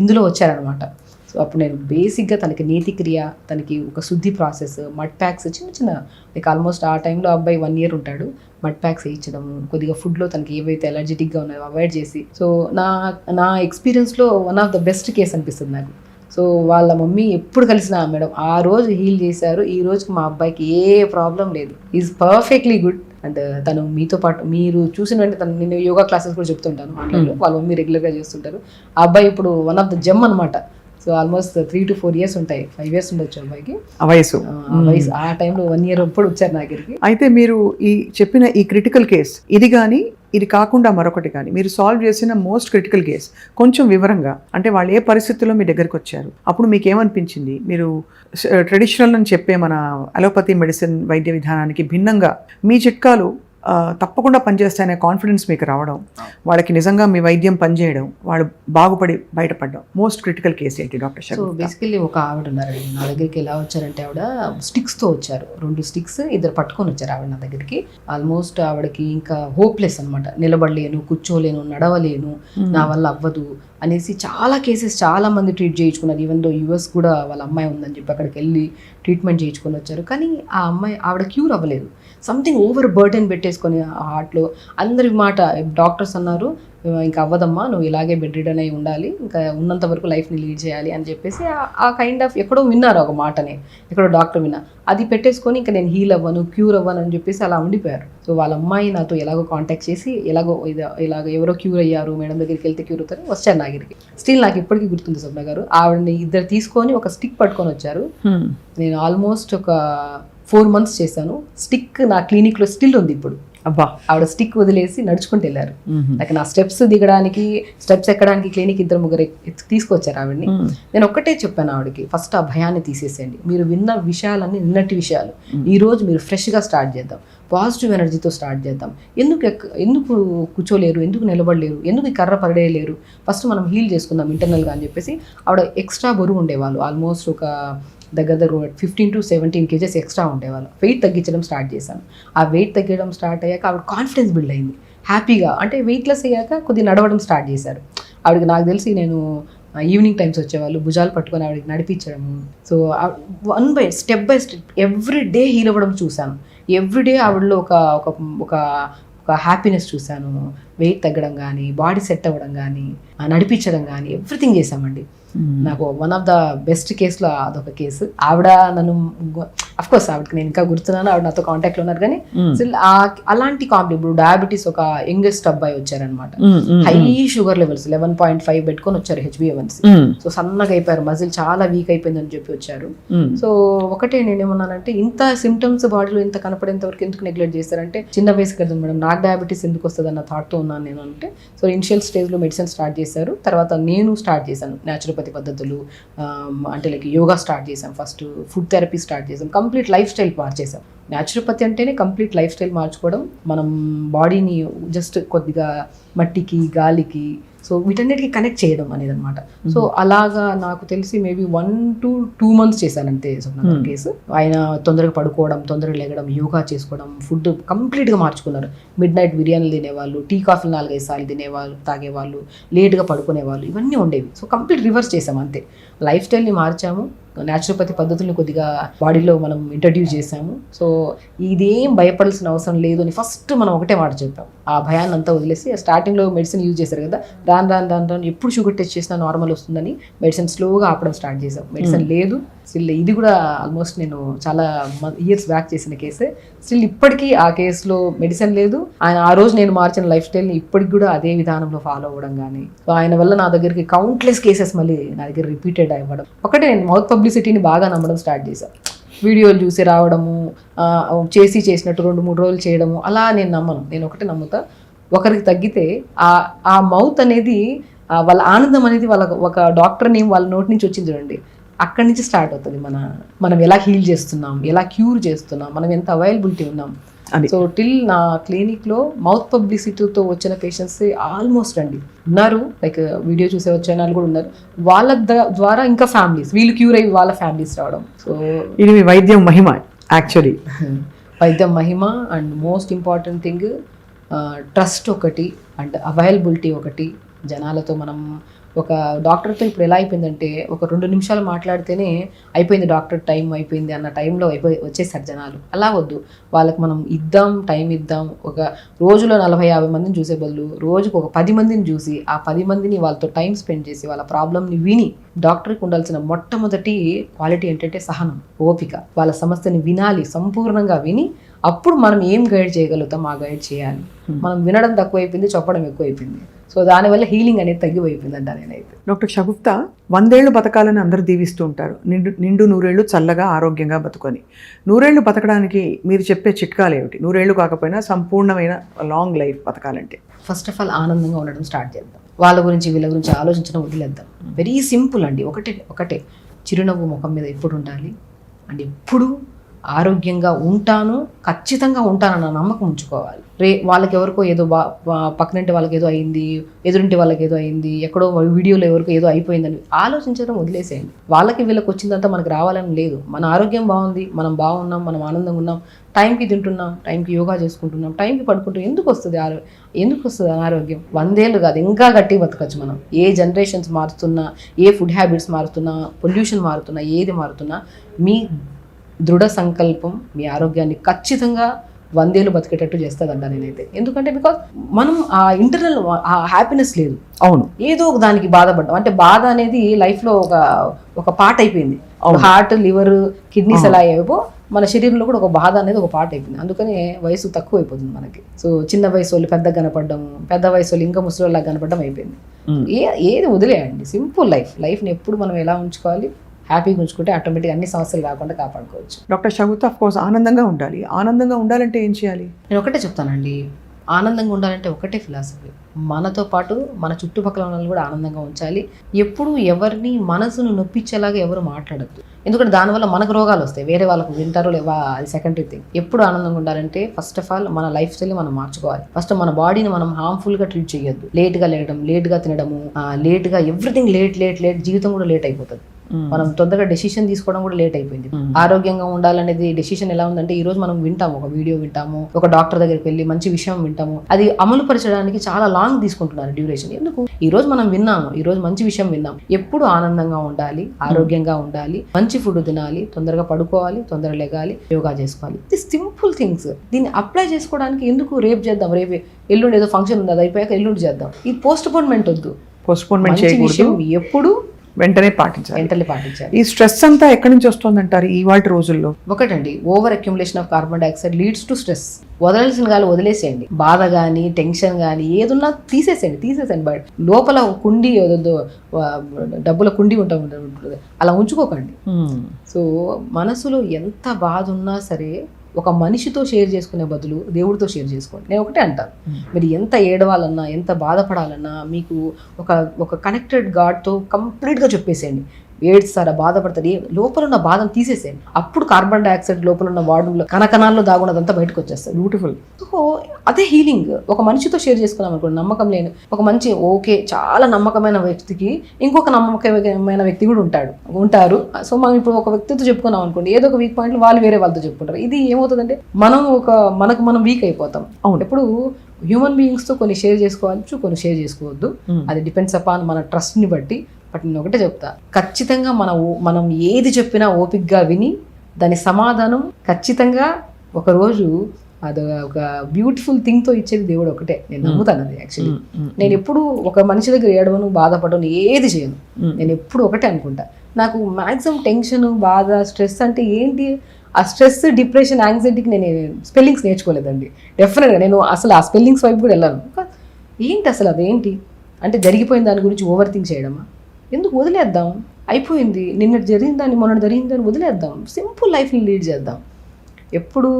ఇందులో వచ్చారనమాట. సో అప్పుడు నేను బేసిక్గా తనకి నీతి క్రియ, తనకి ఒక శుద్ధి ప్రాసెస్, మడ్ ప్యాక్స్ చిన్న లైక్ ఆల్మోస్ట్ ఆ టైంలో అబ్బాయి 1 year ఉంటాడు, మడ్ ప్యాక్స్ వేయించడం, కొద్దిగా ఫుడ్లో తనకి ఏవైతే ఎలర్జెటిక్గా ఉన్నాయో అవాయిడ్ చేసి. సో నా ఎక్స్పీరియన్స్లో one of the best case అనిపిస్తుంది నాకు. సో వాళ్ళ మమ్మీ ఎప్పుడు కలిసినా మేడం ఆ రోజు హీల్ చేశారు, ఈ రోజుకి మా అబ్బాయికి ఏ ప్రాబ్లం లేదు, ఈజ్ పర్ఫెక్ట్లీ గుడ్. అండ్ తను మీతో పాటు మీరు చూసిన వెంటనే నేను యోగా క్లాసెస్ కూడా చెప్తుంటాను ఆన్లైన్లో, వాళ్ళ మమ్మీ రెగ్యులర్గా చేస్తుంటారు. ఆ అబ్బాయి ఇప్పుడు వన్ ఆఫ్ ద జెమ్ అనమాట. సో ఆల్మోస్ట్ 3 to 4 years ఉంటాయి, 5 years ఉండొచ్చు అబ్బాయికి వయసు. ఆ టైంలో 1 year ఎప్పుడు వచ్చారు నా దగ్గరికి. అయితే మీరు ఈ చెప్పిన ఈ క్రిటికల్ కేస్ ఇది కానీ ఇది కాకుండా మరొకటి కానీ మీరు సాల్వ్ చేసిన మోస్ట్ క్రిటికల్ కేస్ కొంచెం వివరంగా, అంటే వాళ్ళు ఏ పరిస్థితుల్లో మీ దగ్గరికి వచ్చారు, అప్పుడు మీకు ఏమనిపించింది? మీరు ట్రెడిషనల్ అని చెప్పే మన అలోపతి మెడిసిన్ వైద్య విధానానికి భిన్నంగా మీ చిట్కాలు తప్పకుండా పనిచేస్తాయనే కాన్ఫిడెన్స్ మీకు రావడం, వాళ్ళకి నిజంగా మీ వైద్యం పనిచేయడం, వాళ్ళు బాగుపడి బయటపడడం, మోస్ట్ క్రిటికల్ కేసు ఏంటి డాక్టర్ శర్మ? సో బేసికల్లీ ఒక ఆవిడ ఉన్నారండి నా దగ్గరికి. ఎలా వచ్చారంటే ఆవిడ స్టిక్స్తో వచ్చారు, 2 sticks ఇద్దరు పట్టుకొని వచ్చారు ఆవిడ నా దగ్గరికి. ఆల్మోస్ట్ ఆవిడకి ఇంకా హోప్లెస్ అనమాట, నిలబడలేను, కూర్చోలేను, నడవలేను, నా వల్ల అవ్వదు అనేసి చాలా కేసెస్ చాలా మంది ట్రీట్ చేయించుకున్నారు. ఈవెన్ దో US కూడా వాళ్ళ అమ్మాయి ఉందని చెప్పి అక్కడికి వెళ్ళి ట్రీట్మెంట్ చేయించుకొని వచ్చారు. కానీ ఆ అమ్మాయి ఆవిడ క్యూర్ అవ్వలేదు. సంథింగ్ ఓవర్ బర్డెన్ పెట్టేసుకొని ఆ హార్ట్లో అందరి మాట డాక్టర్స్ అన్నారు, ఇంకా అవ్వదమ్మా, నువ్వు ఇలాగే బెడ్ రిడన్ అయి ఉండాలి, ఇంకా ఉన్నంత వరకు లైఫ్ని లీడ్ చేయాలి అని చెప్పేసి ఆ కైండ్ ఆఫ్ ఎక్కడో విన్నారు ఒక మాటనే, ఎక్కడో డాక్టర్ విన్నా, అది పెట్టేసుకొని ఇంకా నేను హీల్ అవ్వను, క్యూర్ అవ్వను అని చెప్పేసి అలా ఉండిపోయారు. సో వాళ్ళ అమ్మాయి నాతో ఎలాగో కాంటాక్ట్ చేసి ఇలాగ ఎవరో క్యూర్ అయ్యారు, మేడం దగ్గరికి వెళ్తే క్యూర్ అవుతారు, వచ్చారు నా దగ్గరికి. స్టిల్ నాకు ఇప్పటికీ గుర్తుంది స్వప్న గారు, ఆవిడని ఇద్దరు తీసుకొని ఒక స్టిక్ పట్టుకొని వచ్చారు. నేను ఆల్మోస్ట్ ఒక 4 months చేశాను. స్టిక్ నా క్లినిక్లో స్టిల్ ఉంది ఇప్పుడు. అబ్బా, ఆవిడ స్టిక్ వదిలేసి నడుచుకుంటూ వెళ్ళారు. నాకు నా స్టెప్స్ దిగడానికి, స్టెప్స్ ఎక్కడానికి క్లినిక్ 2-3 తీసుకొచ్చారు ఆవిడని. నేను ఒక్కటే చెప్పాను ఆవిడకి, ఫస్ట్ ఆ భయాన్ని తీసేసేయండి, మీరు విన్న విషయాలన్నీ నిన్నటి విషయాలు, ఈ రోజు మీరు ఫ్రెష్గా స్టార్ట్ చేద్దాం, పాజిటివ్ ఎనర్జీతో స్టార్ట్ చేద్దాం. ఎందుకు కూర్చోలేరు, ఎందుకు నిలబడలేరు, ఎందుకు ఈ కర్ర పడేయలేరు, ఫస్ట్ మనం హీల్ చేసుకుందాం ఇంటర్నల్గా అని చెప్పేసి. ఆవిడ ఎక్స్ట్రా బరువు ఉండేవాళ్ళు, ఆల్మోస్ట్ ఒక దగ్గర 15 to 17 kgs ఎక్స్ట్రా ఉండేవాళ్ళు. వెయిట్ తగ్గించడం స్టార్ట్ చేశాను. ఆ వెయిట్ తగ్గడం స్టార్ట్ అయ్యాక ఆవిడ కాన్ఫిడెన్స్ బిల్డ్ అయింది హ్యాపీగా. అంటే వెయిట్లెస్ అయ్యాక కొద్దిగా నడవడం స్టార్ట్ చేశారు. ఆవిడకి నాకు తెలిసి నేను ఈవినింగ్ టైమ్స్ వచ్చేవాళ్ళు, భుజాలు పట్టుకొని ఆవిడకి నడిపించడము. So step by step every day heal అవ్వడం చూశాను. ఎవ్రీ డే ఆవిడలో ఒక హ్యాపీనెస్ చూశాను. వెయిట్ తగ్గడం కానీ, బాడీ సెట్ అవ్వడం కానీ, నడిపించడం కానీ ఎవ్రీథింగ్ చేశామండి. నాకు వన్ ఆఫ్ ద బెస్ట్ కేసులో అదొక కేసు. ఆవిడ నన్ను అఫ్కోర్స్ ఆవిడకి నేను ఇంకా గుర్తున్నాను, ఆవిడ నాతో కాంటాక్ట్లో ఉన్నారు. కానీ అలాంటి కాంప్లీ ఇప్పుడు డయాబెటీస్ ఒక యంగెస్ట్ అబ్బాయి వచ్చారనమాట, హై షుగర్ లెవెల్స్ 11.5 పెట్టుకొని వచ్చారు, HbA1c. సో సన్నగా అయిపోయారు, మజిల్ చాలా వీక్ అయిపోయిందని చెప్పి వచ్చారు. సో ఒకటే నేనేమన్నానంటే, ఇంత సిమ్టమ్స్ బాడీలో ఇంత కనపడేంత వరకు ఎందుకు నెగ్లెక్ట్ చేశారంటే, చిన్న వయసు కదా మేడం, నాకు డయాబెటీస్ ఎందుకు వస్తుంది అన్న థాట్తో ఉన్నాను నేను. అంటే సో ఇనిషియల్ స్టేజ్లో మెడిసిన్ స్టార్ట్ చేశారు, తర్వాత నేను స్టార్ట్ చేశాను న్యాచురోపతి పద్ధతులు, అంటే లైక్ యోగా స్టార్ట్ చేసాం, ఫస్ట్ ఫుడ్ థెరపీ స్టార్ట్ చేసాం, కంప్లీట్ లైఫ్ స్టైల్ మార్చేసాం. న్యాచురోపతి అంటేనే కంప్లీట్ లైఫ్ స్టైల్ మార్చుకోవడం, మనం బాడీని జస్ట్ కొద్దిగా మట్టికి, గాలికి, సో వీటన్నిటికీ కనెక్ట్ చేయడం అనేది అనమాట. సో అలాగా నాకు తెలిసి మేబీ 1 to 2 months చేశానంతే స్వప్న కేసు. ఆయన తొందరగా పడుకోవడం, తొందరగా లేగడం, యోగా చేసుకోవడం, ఫుడ్ కంప్లీట్గా మార్చుకున్నారు. మిడ్ నైట్ బిర్యానీలు తినేవాళ్ళు, టీ కాఫీలు 4-5 సార్లు తినేవాళ్ళు, తాగేవాళ్ళు, లేట్గా పడుకునేవాళ్ళు, ఇవన్నీ ఉండేవి. సో కంప్లీట్ రివర్స్ చేసాము అంతే. లైఫ్ స్టైల్ని మార్చాము, న్యాచురోపతి పద్ధతుల్ని కొద్దిగా బాడీలో మనం ఇంట్రడ్యూస్ చేసాము. సో ఇదేం భయపడాల్సిన అవసరం లేదు అని ఫస్ట్ మనం ఒకటే మాట చెప్పాం. ఆ భయాన్ని అంతా వదిలేసి స్టార్టింగ్లో మెడిసిన్ యూజ్ చేశారు కదా, రాను ఎప్పుడు షుగర్ టెస్ట్ చేసినా నార్మల్ వస్తుందని మెడిసిన్ స్లోగా ఆపడం స్టార్ట్ చేసాం. మెడిసిన్ లేదు స్టిల్, ఇది కూడా ఆల్మోస్ట్ నేను చాలా ఇయర్స్ బ్యాక్ చేసిన కేసే. స్టిల్ ఇప్పటికీ ఆ కేసులో మెడిసిన్ లేదు. ఆయన ఆ రోజు నేను మార్చిన లైఫ్ స్టైల్ని ఇప్పటికి కూడా అదే విధానంలో ఫాలో అవ్వడం కానీ, సో ఆయన వల్ల నా దగ్గరికి కౌంట్లెస్ కేసెస్ మళ్ళీ నా దగ్గర రిపీటెడ్ అవ్వడం. ఒకటే నేను మౌత్ పబ్లిసిటీని బాగా నమ్మడం స్టార్ట్ చేశాను. వీడియోలు చూసి రావడము, చేసినట్టు 2-3 రోజులు చేయడము, అలా నేను నమ్మను. నేను ఒకటే నమ్ముతా, ఒకరికి తగ్గితే ఆ మౌత్ అనేది వాళ్ళ ఆనందం అనేది వాళ్ళ ఒక డాక్టర్ నేమ్ వాళ్ళ నోటి నుంచి వచ్చింది చూడండి, అక్కడి నుంచి స్టార్ట్ అవుతుంది. మనం ఎలా హీల్ చేస్తున్నాం, ఎలా క్యూర్ చేస్తున్నాం, మనం ఎంత అవైలబిలిటీ ఉన్నాం. సో టిల్ నా క్లినిక్లో మౌత్ పబ్లిసిటీతో వచ్చిన పేషెంట్స్ ఆల్మోస్ట్ ఉన్నారు, లైక్ వీడియో చూసే వచ్చే వాళ్ళు కూడా ఉన్నారు. వాళ్ళ ద్వారా ఇంకా ఫ్యామిలీస్, వీళ్ళు క్యూర్ అయ్యి వాళ్ళ ఫ్యామిలీస్ రావడం. సో ఇది మీ వైద్యం మహిమ యాక్చువల్లీ. వైద్యం మహిమ. And most important thing trust ఒకటి, అండ్ అవైలబిలిటీ ఒకటి. జనాలతో మనం ఒక డాక్టర్తో ఇప్పుడు ఎలా అయిపోయిందంటే, ఒక 2 నిమిషాలు మాట్లాడితేనే అయిపోయింది, డాక్టర్ టైం అయిపోయింది అన్న టైంలో వచ్చేసారు జనాలు. అలా వద్దు, వాళ్ళకి మనం టైం ఇద్దాం. ఒక రోజులో 40-50 మందిని చూసే బదులు రోజుకు ఒక 10 మందిని చూసి, ఆ 10 మందిని వాళ్ళతో టైం స్పెండ్ చేసి, వాళ్ళ ప్రాబ్లమ్ని విని, డాక్టర్కి ఉండాల్సిన మొట్టమొదటి క్వాలిటీ ఏంటంటే సహనం, ఓపిక. వాళ్ళ సమస్యని వినాలి, సంపూర్ణంగా విని అప్పుడు మనం ఏం గైడ్ చేయగలుగుతాం ఆ గైడ్ చేయాలి. మనం వినడం తక్కువైపోయింది, చెప్పడం ఎక్కువైపోయింది. సో దానివల్ల హీలింగ్ అనేది తగ్గిపోయిపోయింది అంట నేనైతే. డాక్టర్ షగుప్తా, 100 ఏళ్ళు బతకాలని అందరూ దీవిస్తూ ఉంటారు. నిండు 100 ఏళ్ళు చల్లగా ఆరోగ్యంగా బతుకొని. 100 ఏళ్ళు బతకడానికి మీరు చెప్పే చిట్కాలు ఏమిటి? 100 ఏళ్ళు కాకపోయినా సంపూర్ణమైన లాంగ్ లైఫ్ బతకాలంటే ఫస్ట్ ఆఫ్ ఆల్ ఆనందంగా ఉండడం స్టార్ట్ చేద్దాం. వాళ్ళ గురించి వీళ్ళ గురించి ఆలోచించడం వదిలేద్దాం. వెరీ సింపుల్ అండి. ఒకటే చిరునవ్వు ముఖం మీద ఎప్పుడు ఉండాలి, అండ్ ఎప్పుడు ఆరోగ్యంగా ఉంటాను, ఖచ్చితంగా ఉంటానన్న నమ్మకం ఉంచుకోవాలి. వాళ్ళకి ఎవరికో ఏదో పక్కనంటే వాళ్ళకి ఏదో అయింది, ఎదురింటి వాళ్ళకి ఏదో అయింది, ఎక్కడో వీడియోలో ఎవరికో ఏదో అయిపోయిందని ఆలోచించడం వదిలేసేయండి. వాళ్ళకి వీళ్ళకి వచ్చిందంతా మనకు రావాలని లేదు. మన ఆరోగ్యం బాగుంది, మనం బాగున్నాం, మనం ఆనందంగా ఉన్నాం, టైంకి తింటున్నాం, టైంకి యోగా చేసుకుంటున్నాం, టైంకి పడుకుంటున్నాం. ఎందుకు వస్తుంది అనారోగ్యం? 100 ఏళ్ళు కాదు, ఇంకా గట్టిగా బతకచ్చు మనం. ఏ జనరేషన్స్ మారుతున్నా, ఏ ఫుడ్ హ్యాబిట్స్ మారుతున్నా, పొల్యూషన్ మారుతున్నా, ఏది మారుతున్నా, మీ దృఢ సంకల్పం మీ ఆరోగ్యాన్ని ఖచ్చితంగా 100 ఏళ్ళు బతికేటట్టు చేస్తుందంట నేనైతే. ఎందుకంటే బికాజ్ మనం ఆ ఇంటర్నల్ ఆ హ్యాపీనెస్ లేదు. అవును, ఏదో ఒక దానికి బాధపడ్డాం. అంటే బాధ అనేది లైఫ్లో ఒక పార్ట్ అయిపోయింది. హార్ట్, లివర్, కిడ్నీస్ ఎలా అయ్యేవో మన శరీరంలో కూడా ఒక బాధ అనేది ఒక పార్ట్ అయిపోయింది. అందుకని వయసు తక్కువ అయిపోతుంది మనకి. సో చిన్న వయసు వాళ్ళు పెద్దగా కనపడడం, పెద్ద వయసు వాళ్ళు ఇంకా ముసలిలా కనపడడం అయిపోయింది. ఏది వదిలేయండి. సింపుల్ లైఫ్ని ఎప్పుడు మనం ఎలా ఉంచుకోవాలి, హ్యాపీగా ఉంచుకుంటే ఆటోమేటిక్గా అన్ని సమస్యలు రాకుండా కాపాడుకోవచ్చు. డాక్టర్ షగుప్తా, ఆఫ్ కోర్స్ ఆనందంగా ఉండాలి. ఆనందంగా ఉండాలంటే ఏం చేయాలి? నేను ఒకటే చెప్తానండి, ఆనందంగా ఉండాలంటే ఒకటే ఫిలాసఫీ. మనతో పాటు మన చుట్టుపక్కల ఉన్న కూడా ఆనందంగా ఉంచాలి. ఎప్పుడు ఎవరిని మనసును నొప్పించేలాగా ఎవరు మాట్లాడద్దు. ఎందుకంటే దానివల్ల మనకు రోగాలు వస్తాయి, వేరే వాళ్ళకు వింటారో లేవా అది సెకండరీ థింగ్. ఎప్పుడు ఆనందంగా ఉండాలంటే ఫస్ట్ ఆఫ్ ఆల్ మన లైఫ్ స్టైల్ని మనం మార్చుకోవాలి. ఫస్ట్ మన బాడీని మనం హార్మ్ఫుల్గా ట్రీట్ చేయొద్దు. లేట్గా లేయడం, లేట్గా తినడము, లేట్గా ఎవ్రీథింగ్ లేట్ జీవితం కూడా లేట్ అయిపోతుంది. మనం తొందరగా డెసిషన్ తీసుకోవడం కూడా లేట్ అయిపోయింది. ఆరోగ్యంగా ఉండాలనేది డెసిషన్ ఎలా ఉందంటే, ఈ రోజు మనం వింటాము, ఒక వీడియో వింటాము, ఒక డాక్టర్ దగ్గరికి వెళ్ళి మంచి విషయం వింటాము, అది అమలు పరచడానికి చాలా లాంగ్ తీసుకుంటున్నారు డ్యూరేషన్. ఎందుకు? ఈ రోజు మనం విన్నాము, ఈ రోజు మంచి విషయం విన్నాం. ఎప్పుడు ఆనందంగా ఉండాలి, ఆరోగ్యంగా ఉండాలి, మంచి ఫుడ్ తినాలి, తొందరగా పడుకోవాలి, తొందరగా లెగాలి, యోగా చేసుకోవాలి. ఇది సింపుల్ థింగ్స్. దీన్ని అప్లై చేసుకోవడానికి ఎందుకు రేపు చేద్దాం, రేపు ఎల్లుండి ఏదో ఫంక్షన్ ఉంది, అది అయిపోయాక ఎల్లుండి చేద్దాం. ఈ పోస్ట్పోన్మెంట్ వద్దు. పోస్ట్పోన్మెంట్ చేయకూడదు. ఎప్పుడు వెంటనే పాటించాలి. ఈ స్ట్రెస్ అంతా ఎక్కడి నుంచి వస్తుందంటారు ఇవాళ రోజుల్లో? ఒకటండి, over accumulation of carbon dioxide leads to stress. వదలాల్సిన గాలి వదిలేసేయండి. బాధ కానీ, టెన్షన్ కానీ ఏదున్నా తీసేసేయండి. బట్ లోపల కుండి, డబ్బుల కుండి ఉంటుంది, అలా ఉంచుకోకండి. సో మనసులో ఎంత బాధ ఉన్నా సరే ఒక మనిషితో షేర్ చేసుకునే బదులు దేవుడితో షేర్ చేసుకోండి. నేను ఒకటే అంటాను, మీరు ఎంత ఏడవాలన్నా, ఎంత బాధపడాలన్నా మీకు ఒక కనెక్టెడ్ గాడ్తో కంప్లీట్గా చెప్పేసేయండి. ఏడ్స్తారా, బాధపడతారు, లోపల ఉన్న బాధను తీసేసేయండి. అప్పుడు కార్బన్ డైఆక్సైడ్ లోపల ఉన్న వాడుల్లో కణకణాల్లో దాగున్నదంతా బయటకు వచ్చేస్తుంది. బ్యూటిఫుల్. సో అదే హీలింగ్. ఒక మనిషితో షేర్ చేసుకున్నాం అనుకోండి, నమ్మకం లేని ఒక మంచి ఓకే చాలా నమ్మకమైన వ్యక్తికి ఇంకొక నమ్మకమైన వ్యక్తి కూడా ఉంటారు. సో మనం ఇప్పుడు ఒక వ్యక్తితో చెప్పుకున్నాం అనుకోండి, ఏదో ఒక వీక్ పాయింట్లు వాళ్ళు వేరే వాళ్ళతో చెప్పుకుంటారు. ఇది ఏమవుతుందంటే మనం వీక్ అయిపోతాం. అవును. ఎప్పుడు హ్యూమన్ బీయింగ్స్తో కొన్ని షేర్ చేసుకోవచ్చు, కొన్ని షేర్ చేసుకోవద్దు. అది డిపెండ్స్ అపాన్ మన ట్రస్ట్ని బట్టి. బట్ నేను ఒకటే చెప్తా, ఖచ్చితంగా మనం ఏది చెప్పినా ఓపిక్గా విని దాని సమాధానం ఖచ్చితంగా ఒకరోజు అది ఒక బ్యూటిఫుల్ థింగ్తో ఇచ్చేది దేవుడు ఒకటే. నేను నమ్ముతాను అది. యాక్చువల్లీ నేను ఎప్పుడు ఒక మనిషి దగ్గర ఏడవను, బాధపడను, ఏది చేయను. నేను ఎప్పుడు ఒకటే అనుకుంటా, నాకు మ్యాక్సిమం టెన్షన్, బాధ, స్ట్రెస్ అంటే ఏంటి, ఆ స్ట్రెస్, డిప్రెషన్, యాంగ్జైటీకి నేను స్పెల్లింగ్స్ నేర్చుకోలేదండి. డెఫినెట్గా నేను అసలు ఆ స్పెల్లింగ్స్ వైపు కూడా వెళ్ళాను. ఏంటి అసలు అదేంటి అంటే, జరిగిపోయిన దాని గురించి ఓవర్ థింక్ చేయడమా? ఎందుకు? వదిలేద్దాం, అయిపోయింది. నిన్న జరిగిన దాన్ని, మొన్న జరిగిన దాన్ని వదిలేద్దాం, సింపుల్ లైఫ్ని లీడ్ చేద్దాం. ఎప్పుడు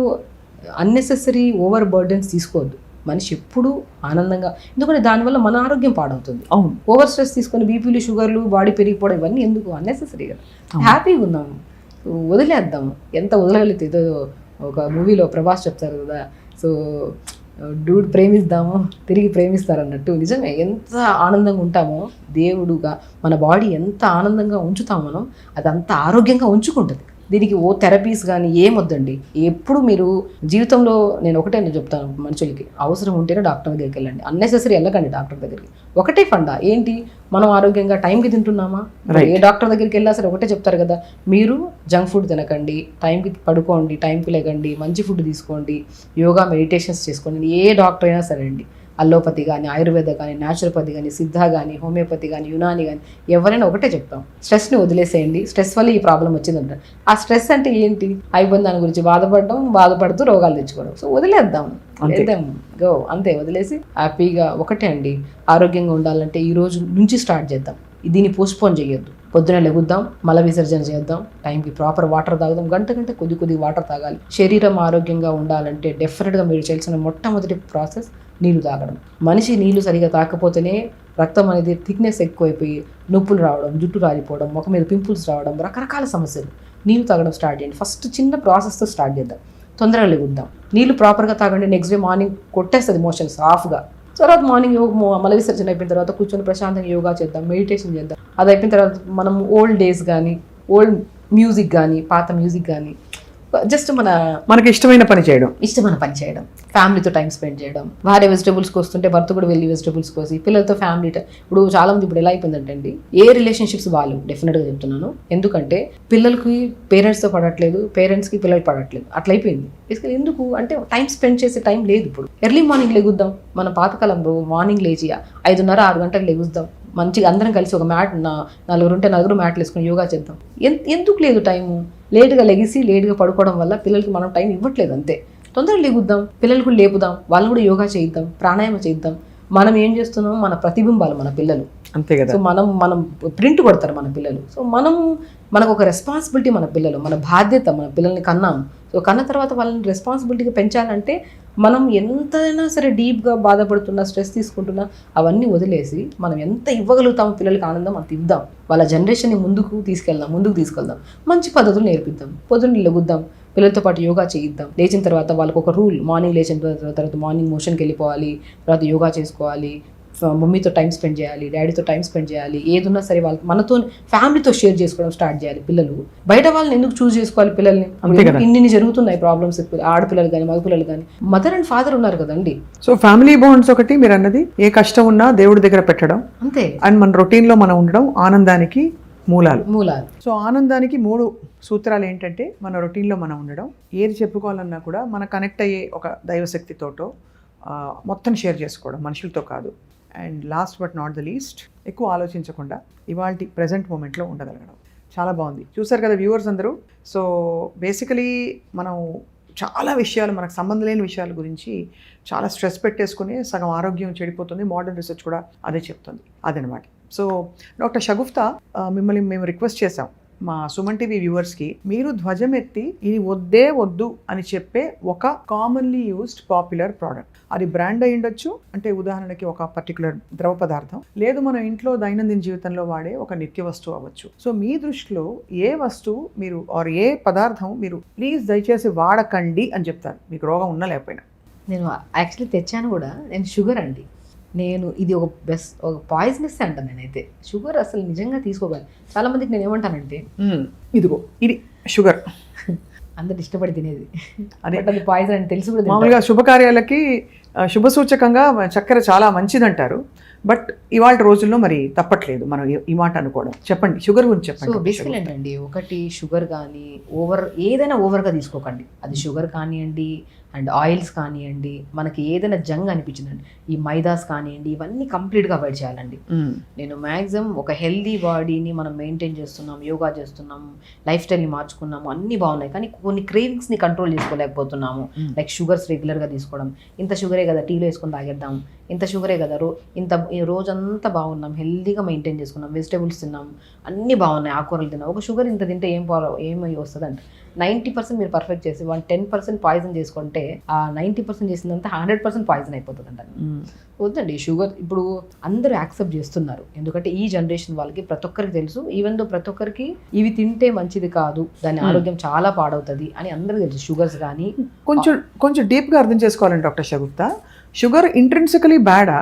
అన్నెసెసరీ ఓవర్ బర్డెన్స్ తీసుకోవద్దు. మనిషి ఎప్పుడు ఆనందంగా, ఎందుకంటే దానివల్ల మన ఆరోగ్యం పాడవుతుంది. అవును. ఓవర్ స్ట్రెస్ తీసుకొని బీపీలు, షుగర్లు, బాడీ పెరిగిపోవడం, ఇవన్నీ ఎందుకు? అన్నెసెసరీ కదా. హ్యాపీగా ఉందాం, వదిలేద్దాం. ఎంత వదలగలిగితే, ఏదో ఒక మూవీలో ప్రభాస్ చెప్తారు కదా, సో డూడ్ ప్రేమిద్దాము తిరిగి ప్రేమిస్తారన్నట్టు. నిజమే, ఎంత ఆనందంగా ఉంటామో దేవుడుగా మన బాడీ ఎంత ఆనందంగా ఉంచుతామో మనం, అదంత ఆరోగ్యంగా ఉంచుకుంటుంది. దీనికి థెరపీస్ కానీ ఏమొద్దండి. ఎప్పుడు మీరు జీవితంలో, నేను ఒకటే చెప్తాను మనుషులకి, అవసరం ఉంటేనే డాక్టర్ దగ్గరికి వెళ్ళండి, అన్నెసెసరీ వెళ్ళకండి డాక్టర్ దగ్గరికి. ఒకటే ఫండా ఏంటి, మనం ఆరోగ్యంగా టైంకి తింటున్నామా? ఏ డాక్టర్ దగ్గరికి వెళ్ళా సరే ఒకటే చెప్తారు కదా, మీరు జంక్ ఫుడ్ తినకండి, టైంకి పడుకోండి, టైంకి లేకండి, మంచి ఫుడ్ తీసుకోండి, యోగా, మెడిటేషన్స్ చేసుకోండి. ఏ డాక్టర్ అయినా సరే అండి, అల్లోపతి కానీ, ఆయుర్వేద కానీ, న్యాచురోపతి కానీ, సిద్ధ కానీ, హోమియోపతి కానీ, యునాని కానీ, ఎవరైనా ఒకటే చెప్తాం, స్ట్రెస్ని వదిలేసేయండి. స్ట్రెస్ వల్ల ఈ ప్రాబ్లం వచ్చిందంటారు. ఆ స్ట్రెస్ అంటే ఏంటి? అయిపోయిన దాని గురించి బాధపడుతూ రోగాలు తెచ్చుకోవడం. సో వదిలేద్దాం, గో అంతే. వదిలేసి హ్యాపీగా ఒకటే అండి, ఆరోగ్యంగా ఉండాలంటే ఈ రోజు నుంచి స్టార్ట్ చేద్దాం. దీన్ని పోస్ట్పోన్ చేయొద్దు. పొద్దున లెగుద్దాం, మల విసర్జన చేద్దాం, టైంకి ప్రాపర్ వాటర్ తాగుదాం, గంట కొద్ది వాటర్ తాగాలి. శరీరం ఆరోగ్యంగా ఉండాలంటే డెఫినెట్గా మీరు చేయాల్సిన మొట్టమొదటి ప్రాసెస్ నీళ్లు తాగడం. మనిషి నీళ్లు సరిగా తాకపోతేనే రక్తం అనేది థిక్నెస్ ఎక్కువైపోయి నొప్పులు రావడం, జుట్టు రాలిపోవడం, ముఖం మీద పింపుల్స్ రావడం, రకరకాల సమస్యలు. నీళ్లు తాగడం స్టార్ట్ చేయండి. ఫస్ట్ చిన్న ప్రాసెస్తో స్టార్ట్ చేద్దాం. తొందరగా లెగుద్దాం, నీళ్లు ప్రాపర్గా తాగండి. నెక్స్ట్ డే మార్నింగ్ కొట్టేస్తుంది మోషన్స్ ఆఫ్గా. తర్వాత మార్నింగ్ మల విసర్జన అయిపోయిన తర్వాత కూర్చొని ప్రశాంతంగా యోగా చేద్దాం, మెడిటేషన్ చేద్దాం. అది అయిపోయిన తర్వాత మనం ఓల్డ్ డేస్ కానీ, ఓల్డ్ మ్యూజిక్ కానీ, పాత మ్యూజిక్ కానీ, జస్ట్ మనకి ఇష్టమైన పని చేయడం, ఫ్యామిలీతో టైం స్పెండ్ చేయడం. భార్య వెజిటబుల్స్కి వస్తుంటే భర్త కూడా వెళ్ళి వెజిటబుల్స్ కోసి, పిల్లలతో ఫ్యామిలీ ఇప్పుడు చాలా మంది ఇప్పుడు ఎలా అయిపోయిందంటే అండి, ఏ రిలేషన్షిప్స్ వాళ్ళు, డెఫినెట్గా చెప్తున్నాను, ఎందుకంటే పిల్లలకి పేరెంట్స్తో పడట్లేదు, పేరెంట్స్కి పిల్లలు పడట్లేదు, అట్లా అయిపోయింది. బేసికలీ ఎందుకు అంటే టైం స్పెండ్ చేసే టైం లేదు. ఇప్పుడు ఎర్లీ మార్నింగ్ లెగుద్దాం. మన పాతకాలంలో మార్నింగ్ లేచి 5:30-6 గంటలకు లెగుద్దాం, మంచిగా అందరం కలిసి ఒక మ్యాట్, నలుగురు మ్యాట్లు వేసుకొని యోగా చేద్దాం. ఎందుకు లేదు టైము? లేటుగా లెగిసి లేటుగా పడుకోవడం వల్ల పిల్లలకి మనం టైం ఇవ్వట్లేదు. అంతే. తొందరగా లెగుద్దాం, పిల్లలు కూడా లేపుదాం, వాళ్ళు కూడా యోగా చేయిద్దాం, ప్రాణాయామం చేయిద్దాం. మనం ఏం చేస్తున్నాం, మన ప్రతిబింబాలు మన పిల్లలు. అంతే కదా. సో మనం ప్రింట్ కొడతారు మన పిల్లలు. సో మనకు ఒక రెస్పాన్సిబిలిటీ, మన పిల్లలు మన బాధ్యత. మన పిల్లల్ని కన్నాం, సో కన్న తర్వాత వాళ్ళని రెస్పాన్సిబిలిటీగా పెంచాలంటే మనం ఎంతైనా సరే డీప్గా బాధపడుతున్నా, స్ట్రెస్ తీసుకుంటున్నా, అవన్నీ వదిలేసి మనం ఎంత ఇవ్వగలుగుతామో పిల్లలకి ఆనందం అంత ఇద్దాం. వాళ్ళ జనరేషన్ని ముందుకు తీసుకెళ్దాం, మంచి పద్ధతులు నేర్పిద్దాం. పొద్దున్న లెగుద్దాం, పిల్లలతో పాటు యోగా చేయిద్దాం. లేచిన తర్వాత వాళ్ళకు ఒక రూల్, మార్నింగ్ లేచిన తర్వాత మార్నింగ్ మోషన్కి వెళ్ళిపోవాలి, తర్వాత యోగా చేసుకోవాలి, మమ్మీతో టైం స్పెండ్ చేయాలి, డాడీతో టైం స్పెండ్ చేయాలి. ఏదున్నా సరే వాళ్ళకి మనతో ఫ్యామిలీతో షేర్ చేసుకోవడం స్టార్ట్ చేయాలి. పిల్లలు బయట వాళ్ళని ఎందుకు చూస్ చేసుకోవాలి? పిల్లల్ని ఇన్ని జరుగుతున్నాయి ప్రాబ్లమ్స్, ఆడపిల్లలు కానీ మగపిల్లలు కానీ. మదర్ అండ్ ఫాదర్ ఉన్నారు కదండి. సో ఫ్యామిలీ బాండ్స్ ఒకటి మీరు అన్నది, ఏ కష్టం ఉన్నా దేవుడి దగ్గర పెట్టడం అంతే. అండ్ మన రొటీన్లో మనం ఉండడం ఆనందానికి మూలాలు. సో ఆనందానికి 3 సూత్రాలు ఏంటంటే, మన రొటీన్లో మనం ఉండడం, ఏది చెప్పుకోవాలన్నా కూడా మన కనెక్ట్ అయ్యే ఒక దైవశక్తితోటో మొత్తం షేర్ చేసుకోవడం, మనుషులతో కాదు. And last but not the least, ఎక్కువ ఆలోచించకుండా ఇవాల్టి ప్రజెంట్ మూమెంట్లో ఉండగలగడం. చాలా బాగుంది. చూసారు కదా వ్యూవర్స్ అందరూ. సో బేసికలీ మనం చాలా విషయాలు, మనకు సంబంధం లేని విషయాల గురించి చాలా స్ట్రెస్ పెట్టేసుకుని సగం ఆరోగ్యం చెడిపోతుంది. మోడర్న్ రీసెర్చ్ కూడా అదే చెప్తుంది. అదనమాట. సో డాక్టర్ షగుఫ్తా, మిమ్మల్ని మేము రిక్వెస్ట్ చేసాం, మా సుమన్ టీవీ వ్యూవర్స్కి మీరు ధ్వజం ఎత్తి ఇది వద్దే వద్దు అని చెప్పే ఒక కామన్లీ యూస్డ్ పాపులర్ ప్రోడక్ట్, అది బ్రాండ్ అయి ఉండొచ్చు, అంటే ఉదాహరణకి ఒక పర్టికులర్ ద్రవ పదార్థం, లేదు మన ఇంట్లో దైనందిన జీవితంలో వాడే ఒక నిత్య వస్తువు అవ్వచ్చు. సో మీ దృష్టిలో ఏ వస్తువు మీరు ఆర్ ఏ పదార్థం మీరు ప్లీజ్ దయచేసి వాడకండి అని చెప్తారు, మీకు రోగం ఉన్నా లేకపోయినా? నేను యాక్చువల్లీ తెచ్చాను కూడా, నేను షుగర్ అండి. నేను ఇది ఒక పాయిజనస్ అంటాను నేనైతే. షుగర్ అసలు నిజంగా తీసుకోగలను. చాలా మందికి నేను ఏమంటానంటే ఇదిగో ఇది షుగర్ అందరు ఇష్టపడి తినేది, అది పాయిజన్ అని తెలిసి కూడా మామూలుగా శుభకార్యాలకి శుభ సూచకంగా చక్కెర చాలా మంచిది అంటారు. బట్ ఇవాళ రోజుల్లో మరి తప్పట్లేదు మనం ఈ మాట అనుకోవడం. చెప్పండి, షుగర్ గురించి చెప్పండి. సో బేసికల్ ఏంటండి, ఒకటి షుగర్ కానీ ఏదైనా ఓవర్గా తీసుకోకండి. అది షుగర్ కానివ్వండి అండ్ ఆయిల్స్ కానివ్వండి, మనకి ఏదైనా జంగ్ అనిపించిందండి, ఈ మైదాస్ కానివ్వండి, ఇవన్నీ కంప్లీట్గా అవాయిడ్ చేయాలండి. నేను మ్యాక్సిమం ఒక హెల్దీ బాడీని మనం మెయింటైన్ చేస్తున్నాం, యోగా చేస్తున్నాం, లైఫ్ స్టైల్ని మార్చుకున్నాము, అన్నీ బాగున్నాయి, కానీ కొన్ని క్రేవింగ్స్ని కంట్రోల్ చేసుకోలేకపోతున్నాము. లైక్ షుగర్స్ రెగ్యులర్గా తీసుకోవడం, ఇంత షుగరే కదా టీలో వేసుకొని తాగేద్దాం, ఇంత షుగరే కదా రోజంతా బాగున్నాం, హెల్దీగా మెయింటైన్ చేసుకున్నాం, వెజిటేబుల్స్ తిన్నాం, అన్నీ బాగున్నాయి, ఆకుకూరలు తిన్నాం, ఒక షుగర్ ఇంత తింటే ఏమై వస్తుంది అంటే 90% మీరు పర్ఫెక్ట్ చేసి 10% పాయిజన్ చేసుకుంటే ఆ 90% చేసిందంతా 100% పాయిజన్ అయిపోతుంది అంట. వద్దండి షుగర్. ఇప్పుడు అందరూ యాక్సెప్ట్ చేస్తున్నారు, ఎందుకంటే ఈ జనరేషన్ వాళ్ళకి ప్రతి ఒక్కరికి తెలుసు, ఈవెన్ దో ప్రతి ఒక్కరికి ఇవి తింటే మంచిది కాదు, దాని ఆరోగ్యం చాలా పాడవుతుంది అని అందరికీ తెలుసు. షుగర్స్ కానీ కొంచెం డీప్గా అర్థం చేసుకోవాలండి డాక్టర్ షగుప్తా. షుగర్ ఇంట్రిన్సికలీ బ్యాడా,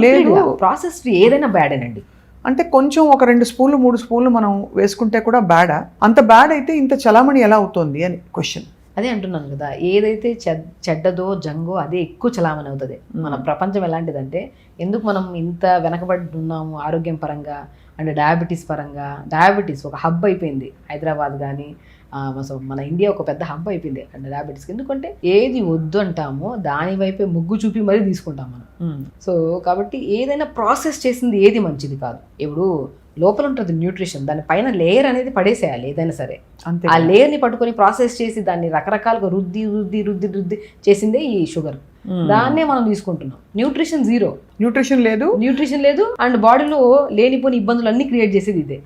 లేదు ప్రాసెస్డ్ ఏదైనా బ్యాడేనండి. అంటే కొంచెం ఒక 2 స్పూన్లు 3 స్పూన్లు మనం వేసుకుంటే కూడా బ్యాడా? అంత బ్యాడ్ అయితే ఇంత చలామణి ఎలా అవుతుంది అని క్వశ్చన్. అదే అంటున్నాను కదా, ఏదైతే చెడ్డదో జంగో అదే ఎక్కువ చలామణి అవుతుంది. మన ప్రపంచం ఎలాంటిదంటే, ఎందుకు మనం ఇంత వెనకబడి ఉన్నాము ఆరోగ్యం పరంగా అండ్ డయాబెటీస్ పరంగా. డయాబెటీస్ ఒక హబ్ అయిపోయింది హైదరాబాద్ కానీ, మన ఇండియా ఒక పెద్ద హబ్ అయిపోయింది అండ్ డయాబెటీస్కి. ఎందుకంటే ఏది వద్దు అంటామో దాని వైపే ముగ్గు చూపి మరీ తీసుకుంటాం మనం. సో కాబట్టి ఏదైనా ప్రాసెస్ చేసింది ఏది మంచిది కాదు. ఇప్పుడు లోపల ఉంటుంది న్యూట్రిషన్, దాని పైన లేయర్ అనేది పడేసేయాలి ఏదైనా సరే. ఆ లేయర్ని పట్టుకొని ప్రాసెస్ చేసి దాన్ని రకరకాలుగా రుద్ది రుద్ది రుద్ది రుద్ది చేసిందే ఈ షుగర్. దాన్నే మనం తీసుకుంటున్నాం. న్యూట్రిషన్ జీరో, న్యూట్రిషన్ లేదు అండ్ బాడీలో లేనిపోని ఇబ్బందులు అన్ని క్రియేట్ చేసేది ఇదే.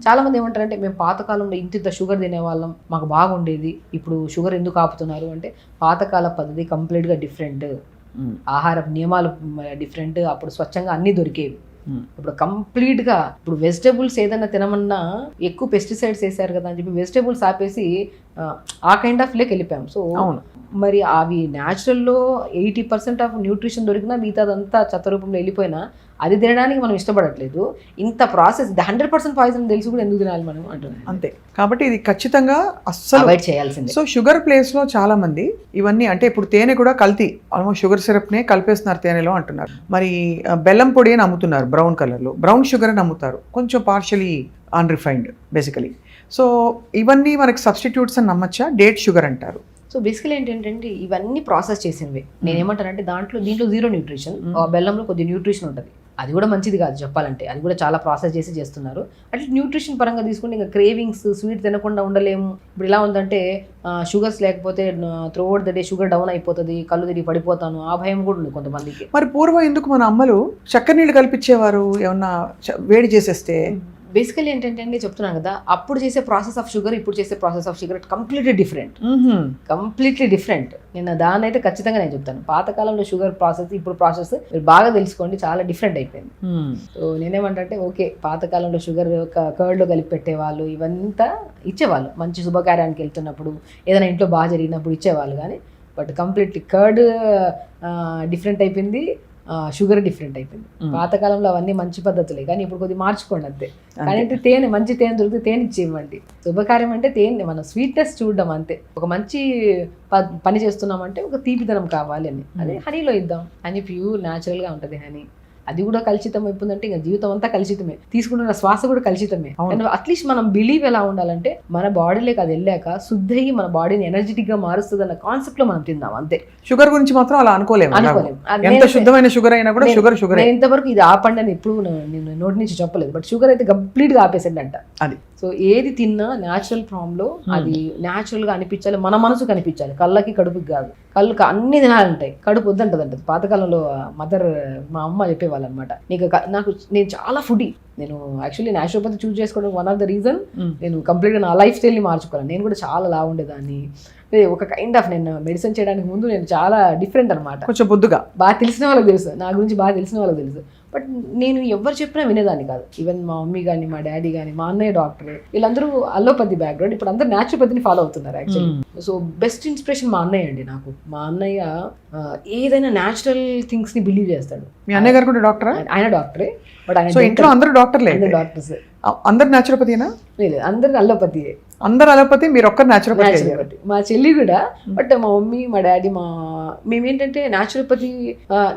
చాలా మంది ఏమంటారంటే, మేము పాతకాలంలో ఇంత షుగర్ తినేవాళ్ళం, మాకు బాగుండేది, ఇప్పుడు షుగర్ ఎందుకు ఆపుతున్నారు అంటే, పాతకాల పద్ధతి కంప్లీట్గా డిఫరెంట్, ఆహార నియమాలు డిఫరెంట్, అప్పుడు స్వచ్ఛంగా అన్ని దొరికేవి. ఇప్పుడు కంప్లీట్గా ఇప్పుడు వెజిటేబుల్స్ ఏదైనా తినమన్నా ఎక్కువ పెస్టిసైడ్స్ వేసారు కదా అని చెప్పి వెజిటేబుల్స్ ఆపేసి ఆ కైండ్ ఆఫ్ లేకి వెళ్ళిపోయాం. సో మరి అవి న్యాచురల్లో 80% ఆఫ్ న్యూట్రిషన్ దొరికినా మిగతాదంతా చెత్త రూపంలో వెళ్ళిపోయినా అది తినడానికి మనం ఇష్టపడట్లేదు. ఇంత ప్రాసెస్ 100% పాయిజన్ తెలిసి కూడా ఎందుకు తినాలి మనం అంటున్నాం. అంతే. కాబట్టి ఇది ఖచ్చితంగా అస్సలు అవాయిడ్ చేయాల్సిందే. సో షుగర్ ప్లేస్లో చాలా మంది ఇవన్నీ, అంటే ఇప్పుడు తేనె కూడా కల్తీ, ఆల్మోస్ట్ షుగర్ సిరప్నే కలిపేస్తున్నారు తేనెలో అంటున్నారు. మరి బెల్లం పొడి అని అమ్ముతున్నారు బ్రౌన్ కలర్లో, బ్రౌన్ షుగర్ అని అమ్ముతారు, కొంచెం పార్షియలీ అన్రిఫైన్డ్ బేసికలీ. సో ఇవన్నీ మనకి సబ్స్టిట్యూట్స్ అని నమ్మచ్చా? డేట్ షుగర్ అంటారు. సో బేసికలీ ఏంటంటే ఇవన్నీ ప్రాసెస్ చేసినవి. నేను ఏమంటానంటే దీంట్లో జీరో న్యూట్రిషన్, బెల్లంలో కొద్ది న్యూట్రిషన్ ఉంటుంది, అది కూడా మంచిది కాదు చెప్పాలంటే, అది కూడా చాలా ప్రాసెస్ చేసి చేస్తున్నారు. అట్లా న్యూట్రిషన్ పరంగా తీసుకుంటే ఇంకా క్రేవింగ్స్, స్వీట్ తినకుండా ఉండలేము. ఇప్పుడు ఇలా ఉందంటే షుగర్స్ లేకపోతే through out the day sugar down అయిపోతుంది, కళ్ళు తిరిగి పడిపోతాను, ఆ భయం కూడా ఉంది కొంతమందికి. మరి పూర్వం ఎందుకు మన అమ్మలు చక్కెర నీళ్ళు కల్పించేవారు ఏమన్నా వేడి చేసేస్తే? బేసికలీ ఏంటంటే అండి చెప్తున్నాను కదా, అప్పుడు చేసే ప్రాసెస్ ఆఫ్ షుగర్ ఇప్పుడు చేసే process of sugar completely different. నేను దాన్ని అయితే ఖచ్చితంగా నేను చెప్తాను. పాతకాలంలో షుగర్ ప్రాసెస్ ఇప్పుడు ప్రాసెస్ మీరు బాగా తెలుసుకోండి, చాలా డిఫరెంట్ అయిపోయింది. సో నేనేమంటే ఓకే, పాతకాలంలో షుగర్ కర్డ్లో కలిపి పెట్టేవాళ్ళు, ఇవంతా ఇచ్చేవాళ్ళు మంచి శుభకార్యానికి వెళ్తున్నప్పుడు, ఏదైనా ఇంట్లో బాగా జరిగినప్పుడు ఇచ్చేవాళ్ళు. కానీ బట్ కంప్లీట్లీ కర్డ్ డిఫరెంట్ అయిపోయింది, షుగర్ డిఫరెంట్ అయిపోయింది. పాతకాలంలో అవన్నీ మంచి పద్ధతులే, కానీ ఇప్పుడు కొద్దిగా మార్చుకోండి అంతే. కానీ అంటే తేనె, మంచి తేనె దొరికితే తేనె ఇచ్చేయమండి. శుభకార్యం అంటే తేనె, మన స్వీట్నెస్ చూడడం అంతే. ఒక మంచి పని చేస్తున్నామంటే ఒక తీపిదనం కావాలి అని, అదే హనీలో ఇద్దాం. హనీ ప్యూర్ న్యాచురల్గా ఉంటుంది హనీ. అది కూడా కలుషితం అయిపోతుందంటే ఇంకా జీవితం అంతా కలుషితమే, తీసుకుంటున్న శ్వాస కూడా కలుషితమే. అండ్ అట్లీస్ట్ మనం బిలీవ్ ఎలా ఉండాలంటే, మన బాడీలోకి అది వెళ్ళాక శుద్ధి అయ్యి మన బాడీని ఎనర్జెటిక్ గా మారుస్తుంది అన్న కాన్సెప్ట్ లో మనం తిందాం అంతే. షుగర్ గురించి మాత్రం అలా అనుకోలేము. ఎంత శుద్ధమైన షుగర్ అయినా కూడా షుగర్ ఇంతవరకు ఇది ఆపండి అని ఎప్పుడు నేను నోటి నుంచి చెప్పలేదు, బట్ షుగర్ అయితే కంప్లీట్ గా ఆపేసింది అంట. అది సో ఏది తిన్నా న్యాచురల్ ఫామ్లో అది న్యాచురల్గా అనిపించాలి, మన మనసు కనిపించాలి, కళ్ళకి కడుపుకి కాదు. కళ్ళకి అన్ని తినాలంటాయి, కడుపు వద్దంటదంట. పాతకాలంలో మదర్ మా అమ్మ చెప్పేవాళ్ళు అనమాట. నేను చాలా ఫుడీ. నేను యాక్చువల్లీ న్యాచురోపతి చూస్ చేసుకోవడం వన్ ఆఫ్ ద రీజన్. నేను కంప్లీట్గా నా లైఫ్ స్టైల్ని మార్చుకోవాలి. నేను కూడా చాలా లావు ఉండేదాన్ని. ఒక కైండ్ ఆఫ్ నేను మెడిసిన్ చేయడానికి ముందు నేను చాలా డిఫరెంట్ అనమాట. కొంచెం బొద్దుగా బాగా తెలిసిన వాళ్ళకి తెలుసు, నా గురించి బాగా తెలిసిన వాళ్ళకి తెలుసు. బట్ నేను ఎవరు చెప్పినా వినేదాన్ని కాదు. ఈవెన్ మా మమ్మీ కానీ, మా డాడీ కానీ, మా అన్నయ్య డాక్టర్, వీళ్ళందరూ అల్లోపతి బ్యాక్గ్రౌండ్. ఇప్పుడు అందరూ న్యాచురోపతిని ఫాలో అవుతున్నారు యాక్చువల్లీ. సో బెస్ట్ ఇన్స్పిరేషన్ మా అన్నయ్య అండి నాకు. మా అన్నయ్య ఏదైనా న్యాచురల్ థింగ్స్ ని బిలీవ్ చేస్తాడు. మీ అన్నయ్య గారు కూడా డాక్టరా? ఆయన డాక్టరే. బట్ ఆయన ఇంట్లో అందరూ డాక్టర్లే? డాక్టర్స్. అందరు న్యాచురోపతినా? లేదు, అందరు అల్లోపతియే. అందరు అలోపతి, మీరు ఒక్కరు న్యాచురోపతి. మా చెల్లి కూడా. బట్ మా మమ్మీ, మా డాడీ, మేమేంటంటే న్యాచురోపతి.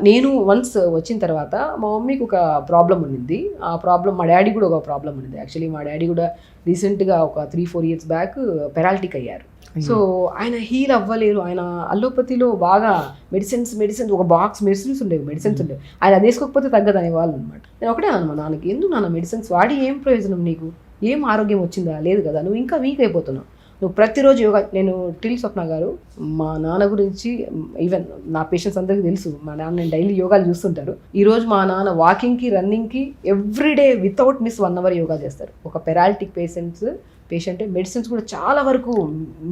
నేను వన్స్ వచ్చిన తర్వాత మా మమ్మీకి ఒక ప్రాబ్లం ఉండింది. ఆ ప్రాబ్లం మా డాడీ కూడా ఒక ప్రాబ్లం ఉండింది. యాక్చువల్లీ మా డాడీ కూడా రీసెంట్గా ఒక 3-4 years బ్యాక్ పెరాలిటిక్ అయ్యారు. సో ఆయన హీల్ అవ్వలేరు. ఆయన అల్లోపతిలో బాగా మెడిసిన్స్ ఒక బాక్స్ మెడిసిన్స్ ఉండేవి. ఆయన అది వేసుకోకపోతే తగ్గదనే వాళ్ళు అనమాట. నేను ఒకటే అన్న మా నాన్నకి, ఎందుకు నాన్న మెడిసిన్స్ వాడి ఏం ప్రయోజనం, నీకు ఏం ఆరోగ్యం వచ్చిందా? లేదు కదా, నువ్వు ఇంకా వీక్ అయిపోతున్నావు. నువ్వు ప్రతిరోజు యోగా. నేను టిల్ స్వప్న గారు మా నాన్న గురించి, ఈవెన్ నా పేషెంట్స్ అందరికీ తెలుసు, మా నాన్న నేను డైలీ యోగాలు చూస్తుంటారు. ఈరోజు మా నాన్న వాకింగ్కి, రన్నింగ్కి everyday without miss 1 hour yoga చేస్తారు. ఒక పెరాలిటిక్ పేషెంట్ మెడిసిన్స్ కూడా చాలా వరకు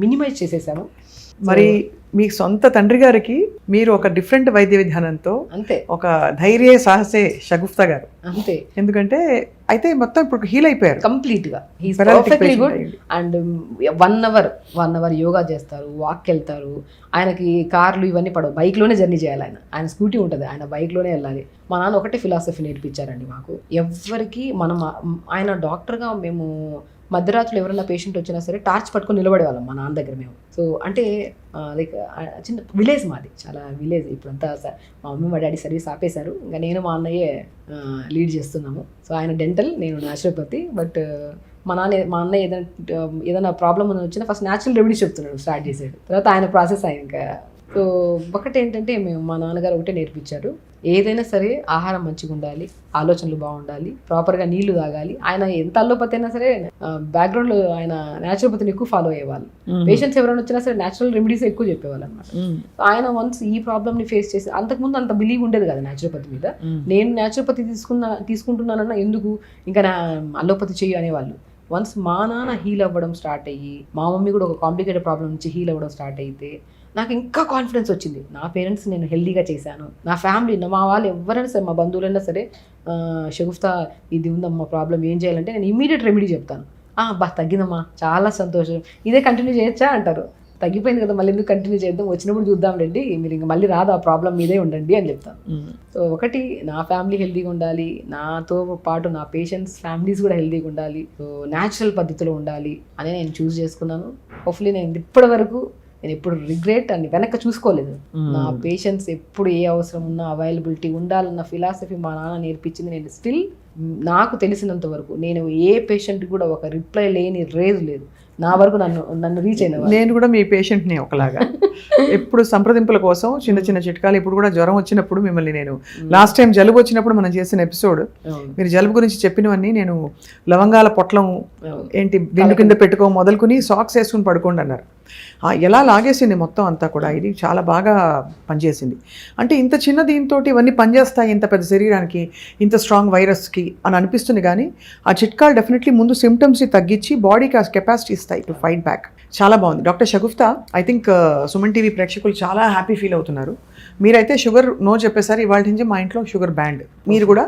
మినిమైజ్ చేసేసాము. మరి మీ సొంత తండ్రి గారికి మీరు ఒక డిఫరెంట్ వైద్య విధానంతో, అంతే, ఒక ధైర్య సాహసే షగుఫ్తా గారు, అంతే. ఎందుకంటే అయితే మొత్తం ఇప్పుడు హీల్ అయిపోయారు కంప్లీట్ గా. He's perfectly good. And 1 hour yoga చేస్తారు, వాక్ వెళ్తారు. ఆయనకి కార్లు ఇవన్నీ పడవు, బైక్ లోనే జర్నీ చేయాలి. ఆయన స్కూటీ ఉంటుంది, ఆయన బైక్ లోనే వెళ్ళాలి. మా నాన్న ఒకటే ఫిలాసఫీ నేర్పించారండి మాకు. ఎవ్వరికి ఆయన డాక్టర్గా మేము మధ్యరాత్రులు ఎవరైనా పేషెంట్ వచ్చినా సరే టార్చ్ పట్టుకొని నిలబడేవాళ్ళం మా నాన్న దగ్గర మేము. సో అంటే లైక్ చిన్న విలేజ్ మాది, చాలా విలేజ్. ఇప్పుడంతా మా మమ్మీ, మా డాడీ సర్వీస్ ఆపేశారు. ఇంకా నేను మా అన్నయ్యే లీడ్ చేస్తున్నాము. సో ఆయన డెంటల్, నేను న్యాచురోపతి. బట్ మా అన్నయ్య ఏదైనా ప్రాబ్లమ్ అని వచ్చినా ఫస్ట్ న్యాచురల్ రెమెడీస్ చెప్తున్నాడు, స్టార్ట్ చేసాడు. తర్వాత ఆయన ప్రాసెస్ ఆయన ఇంకా. సో ఒకటి ఏంటంటే మా నాన్నగారు ఒకటే నేర్పించారు, ఏదైనా సరే ఆహారం మంచిగా ఉండాలి, ఆలోచనలు బాగుండాలి, ప్రాపర్గా నీళ్లు తాగాలి. ఆయన ఎంత అల్లోపతి అయినా సరే బ్యాక్గ్రౌండ్లో ఆయన న్యాచురోపతిని ఎక్కువ ఫాలో అయ్యేవాళ్ళు. పేషెంట్స్ ఎవరైనా వచ్చినా సరే న్యాచురల్ రెమెడీస్ ఎక్కువ చెప్పేవాళ్ళు అనమాట. ఆయన వన్స్ ఈ ప్రాబ్లమ్ని ఫేస్ చేసి, అంతకుముందు అంత బిలీవ్ ఉండేది కదా న్యాచురోపతి మీద. నేను న్యాచురోపతి తీసుకుంటున్నానన్నా ఎందుకు ఇంకా అల్లోపతి చెయ్యి అనేవాళ్ళు. వన్స్ మా నాన్న హీల్ అవ్వడం స్టార్ట్ అయ్యి, మా మమ్మీ కూడా ఒక కాంప్లికేటెడ్ ప్రాబ్లం నుంచి హీల్ అవ్వడం స్టార్ట్ అయితే నాకు ఇంకా కాన్ఫిడెన్స్ వచ్చింది. నా పేరెంట్స్ నేను హెల్దీగా చేశాను, నా ఫ్యామిలీ, మా వాళ్ళు ఎవరైనా సరే, మా బంధువులైనా సరే, షగుఫ్తా ఇది ఉందమ్మా ప్రాబ్లం, ఏం చేయాలంటే నేను ఇమీడియట్ రెమెడీ చెప్తాను. తగ్గిందమ్మా, చాలా సంతోషం, ఇదే కంటిన్యూ చేయొచ్చా అంటారు. తగ్గిపోయింది కదా, మళ్ళీ ఎందుకు కంటిన్యూ చేద్దాం, వచ్చినప్పుడు చూద్దాం రండి, మీరు ఇంకా మళ్ళీ రాదు, ఆ ప్రాబ్లం మీదే ఉండండి అని చెప్తాను. సో ఒకటి, నా ఫ్యామిలీ హెల్దీగా ఉండాలి, నాతో పాటు నా పేషెంట్స్ ఫ్యామిలీస్ కూడా హెల్దీగా ఉండాలి, సో న్యాచురల్ పద్ధతిలో ఉండాలి అని నేను చూస్ చేసుకున్నాను. హోప్ఫుల్లీ నేను ఇప్పటి వరకు నేను ఎప్పుడు రిగ్రెట్ అని వెనక్కి చూసుకోలేదు. నా పేషెంట్స్ ఎప్పుడు ఏ అవసరం ఉన్నా అవైలబిలిటీ ఉండాలన్న ఫిలాసఫీ మా నాన్న నేర్పించింది. నేను స్టిల్ నాకు తెలిసినంత వరకు నేను ఏ పేషెంట్ కూడా ఒక రిప్లై లేని రేజ్ లేదు. నా వరకు నన్ను రీచ్ అయిన నేను కూడా మీ పేషెంట్ని ఒకలాగా ఎప్పుడు సంప్రదింపుల కోసం చిన్న చిన్న చిట్కాలు. ఇప్పుడు కూడా జ్వరం వచ్చినప్పుడు మిమ్మల్ని నేను లాస్ట్ టైం జలుబు వచ్చినప్పుడు మనం చేసిన ఎపిసోడ్, మీరు జలుబు గురించి చెప్పినవన్నీ నేను లవంగాల పొట్లం ఏంటి దిండు కింద పెట్టుకో మొదలుకుని సాక్స్ వేసుకుని పడుకోండి అన్నారు. ఎలా లాగేసింది మొత్తం అంతా కూడా. ఇది చాలా బాగా పనిచేసింది. అంటే ఇంత చిన్న దీంతో ఇవన్నీ పనిచేస్తాయి ఇంత పెద్ద శరీరానికి, ఇంత స్ట్రాంగ్ వైరస్కి అని అనిపిస్తుంది. కానీ ఆ చిట్కాలు డెఫినెట్లీ ముందు సిమ్టమ్స్ని తగ్గించి బాడీకి ఆ కెపాసిటీ ఇస్తాయి టు ఫైట్ బ్యాక్. చాలా బాగుంది doctor Shagufta. I think Suman TV ప్రేక్షకులు చాలా హ్యాపీ ఫీల్ అవుతున్నారు. మీరైతే షుగర్ నో చెప్పేసారు. ఇవాళ నుంచి మా ఇంట్లో షుగర్ బ్యాండ్. మీరు కూడా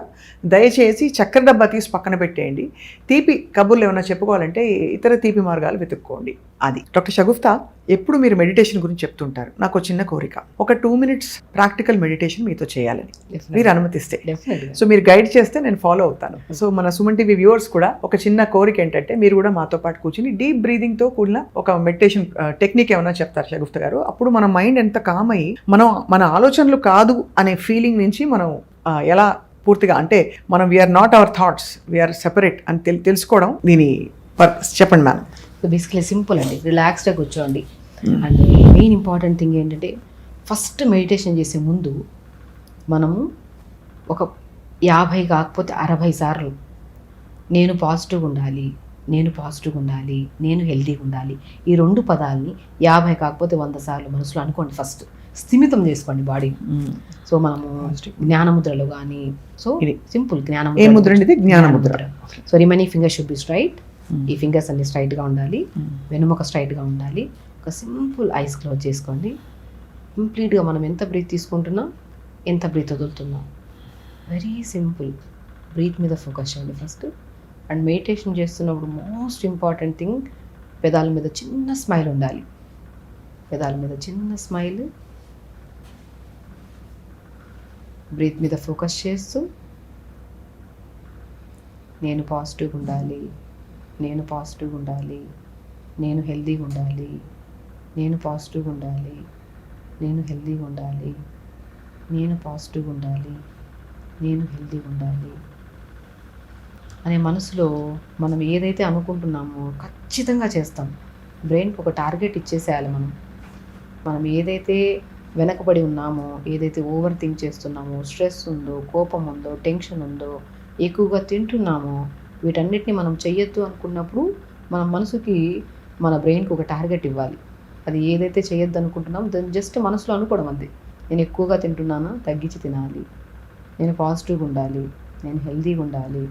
దయచేసి చక్కెర డబ్బా తీసి పక్కన పెట్టేయండి. తీపి కబుర్లు ఏమైనా చెప్పుకోవాలంటే ఇతర తీపి మార్గాలు వెతుక్కోండి. అది డాక్టర్ షగుఫ్తా, ఎప్పుడు మీరు మెడిటేషన్ గురించి చెప్తుంటారు. నాకు చిన్న కోరిక, ఒక 2 minutes ప్రాక్టికల్ మెడిటేషన్ మీతో చేయాలని మీరు అనుమతిస్తే. సో మీరు గైడ్ చేస్తే నేను ఫాలో అవుతాను. సో మన సుమన్ టీవీ వ్యూవర్స్ కూడా ఒక చిన్న కోరిక ఏంటంటే, మీరు కూడా మాతో పాటు కూర్చుని డీప్ బ్రీదింగ్తో కూడిన ఒక మెడిటేషన్ టెక్నిక్ ఏమైనా చెప్తారు షగుఫ్తా గారు. అప్పుడు మన మైండ్ ఎంత కామ్ అయ్యి మన ఆలోచనలు కాదు అనే ఫీలింగ్ నుంచి మనం ఎలా పూర్తిగా, అంటే మనం we are not our thoughts, we are separate అని తెలుసుకోవడం దీని పర్పస్ చెప్పండి మ్యామ్. బేసికలీ సింపుల్ అండి, రిలాక్స్డ్గా కూర్చోండి. అండ్ మెయిన్ ఇంపార్టెంట్ థింగ్ ఏంటంటే, ఫస్ట్ మెడిటేషన్ చేసే ముందు మనము ఒక 50 కాకపోతే 60 సార్లు నేను పాజిటివ్గా ఉండాలి, నేను పాజిటివ్గా ఉండాలి, నేను హెల్తీగా ఉండాలి. ఈ 2 పదాలని 50 కాకపోతే 100 సార్లు మనసులో అనుకోండి. ఫస్ట్ స్థిమితం చేసుకోండి బాడీ. సో మనము జ్ఞానముద్రలో కానీ, సో ఇది సింపుల్ ఏ జ్ఞానముద్ర. ముద్ర అండి ఇది? జ్ఞానముద్ర. So remaining finger should be straight. ఈ ఫింగర్స్ అన్ని స్ట్రైట్గా ఉండాలి, వెనుముక స్ట్రైట్గా ఉండాలి. ఒక సింపుల్ ఐస్ క్లోజ్ చేసుకోండి. కంప్లీట్గా మనం ఎంత బ్రీత్ తీసుకుంటున్నాం, ఎంత బ్రీత్ వదులుతున్నాం, వెరీ సింపుల్. బ్రీత్ మీద ఫోకస్ చేయండి ఫస్ట్. అండ్ మెడిటేషన్ చేస్తున్నప్పుడు మోస్ట్ ఇంపార్టెంట్ థింగ్, పెదాల మీద చిన్న స్మైల్ ఉండాలి. పెదాల మీద చిన్న స్మైల్, బ్రీత్ మీద ఫోకస్ చేస్తూ నేను పాజిటివ్గా ఉండాలి, నేను పాజిటివ్గా ఉండాలి, నేను హెల్తీగా ఉండాలి, నేను పాజిటివ్గా ఉండాలి, నేను హెల్తీగా ఉండాలి, నేను పాజిటివ్గా ఉండాలి, నేను హెల్తీగా ఉండాలి అనే మనసులో మనం ఏదైతే అనుకుంటున్నామో ఖచ్చితంగా చేస్తాం. బ్రెయిన్కి ఒక టార్గెట్ ఇచ్చేసేయాలి. మనం ఏదైతే వెనకబడి ఉన్నామో, ఏదైతే ఓవర్ థింక్ చేస్తున్నామో, స్ట్రెస్ ఉందో, కోపం ఉందో, టెన్షన్ ఉందో, ఎక్కువగా తింటున్నామో, వీటన్నిటిని మనం చెయ్యొద్దు అనుకున్నప్పుడు మన మనసుకి, మన బ్రెయిన్కి ఒక టార్గెట్ ఇవ్వాలి. అది ఏదైతే చేయొద్దు అనుకుంటున్నామో దాన్ని జస్ట్ మనసులో అనుకోవడం అంతే. నేను ఎక్కువగా తింటున్నానా, తగ్గించి తినాలి, నేను పాజిటివ్గా ఉండాలి, నేను హెల్తీగా ఉండాలి,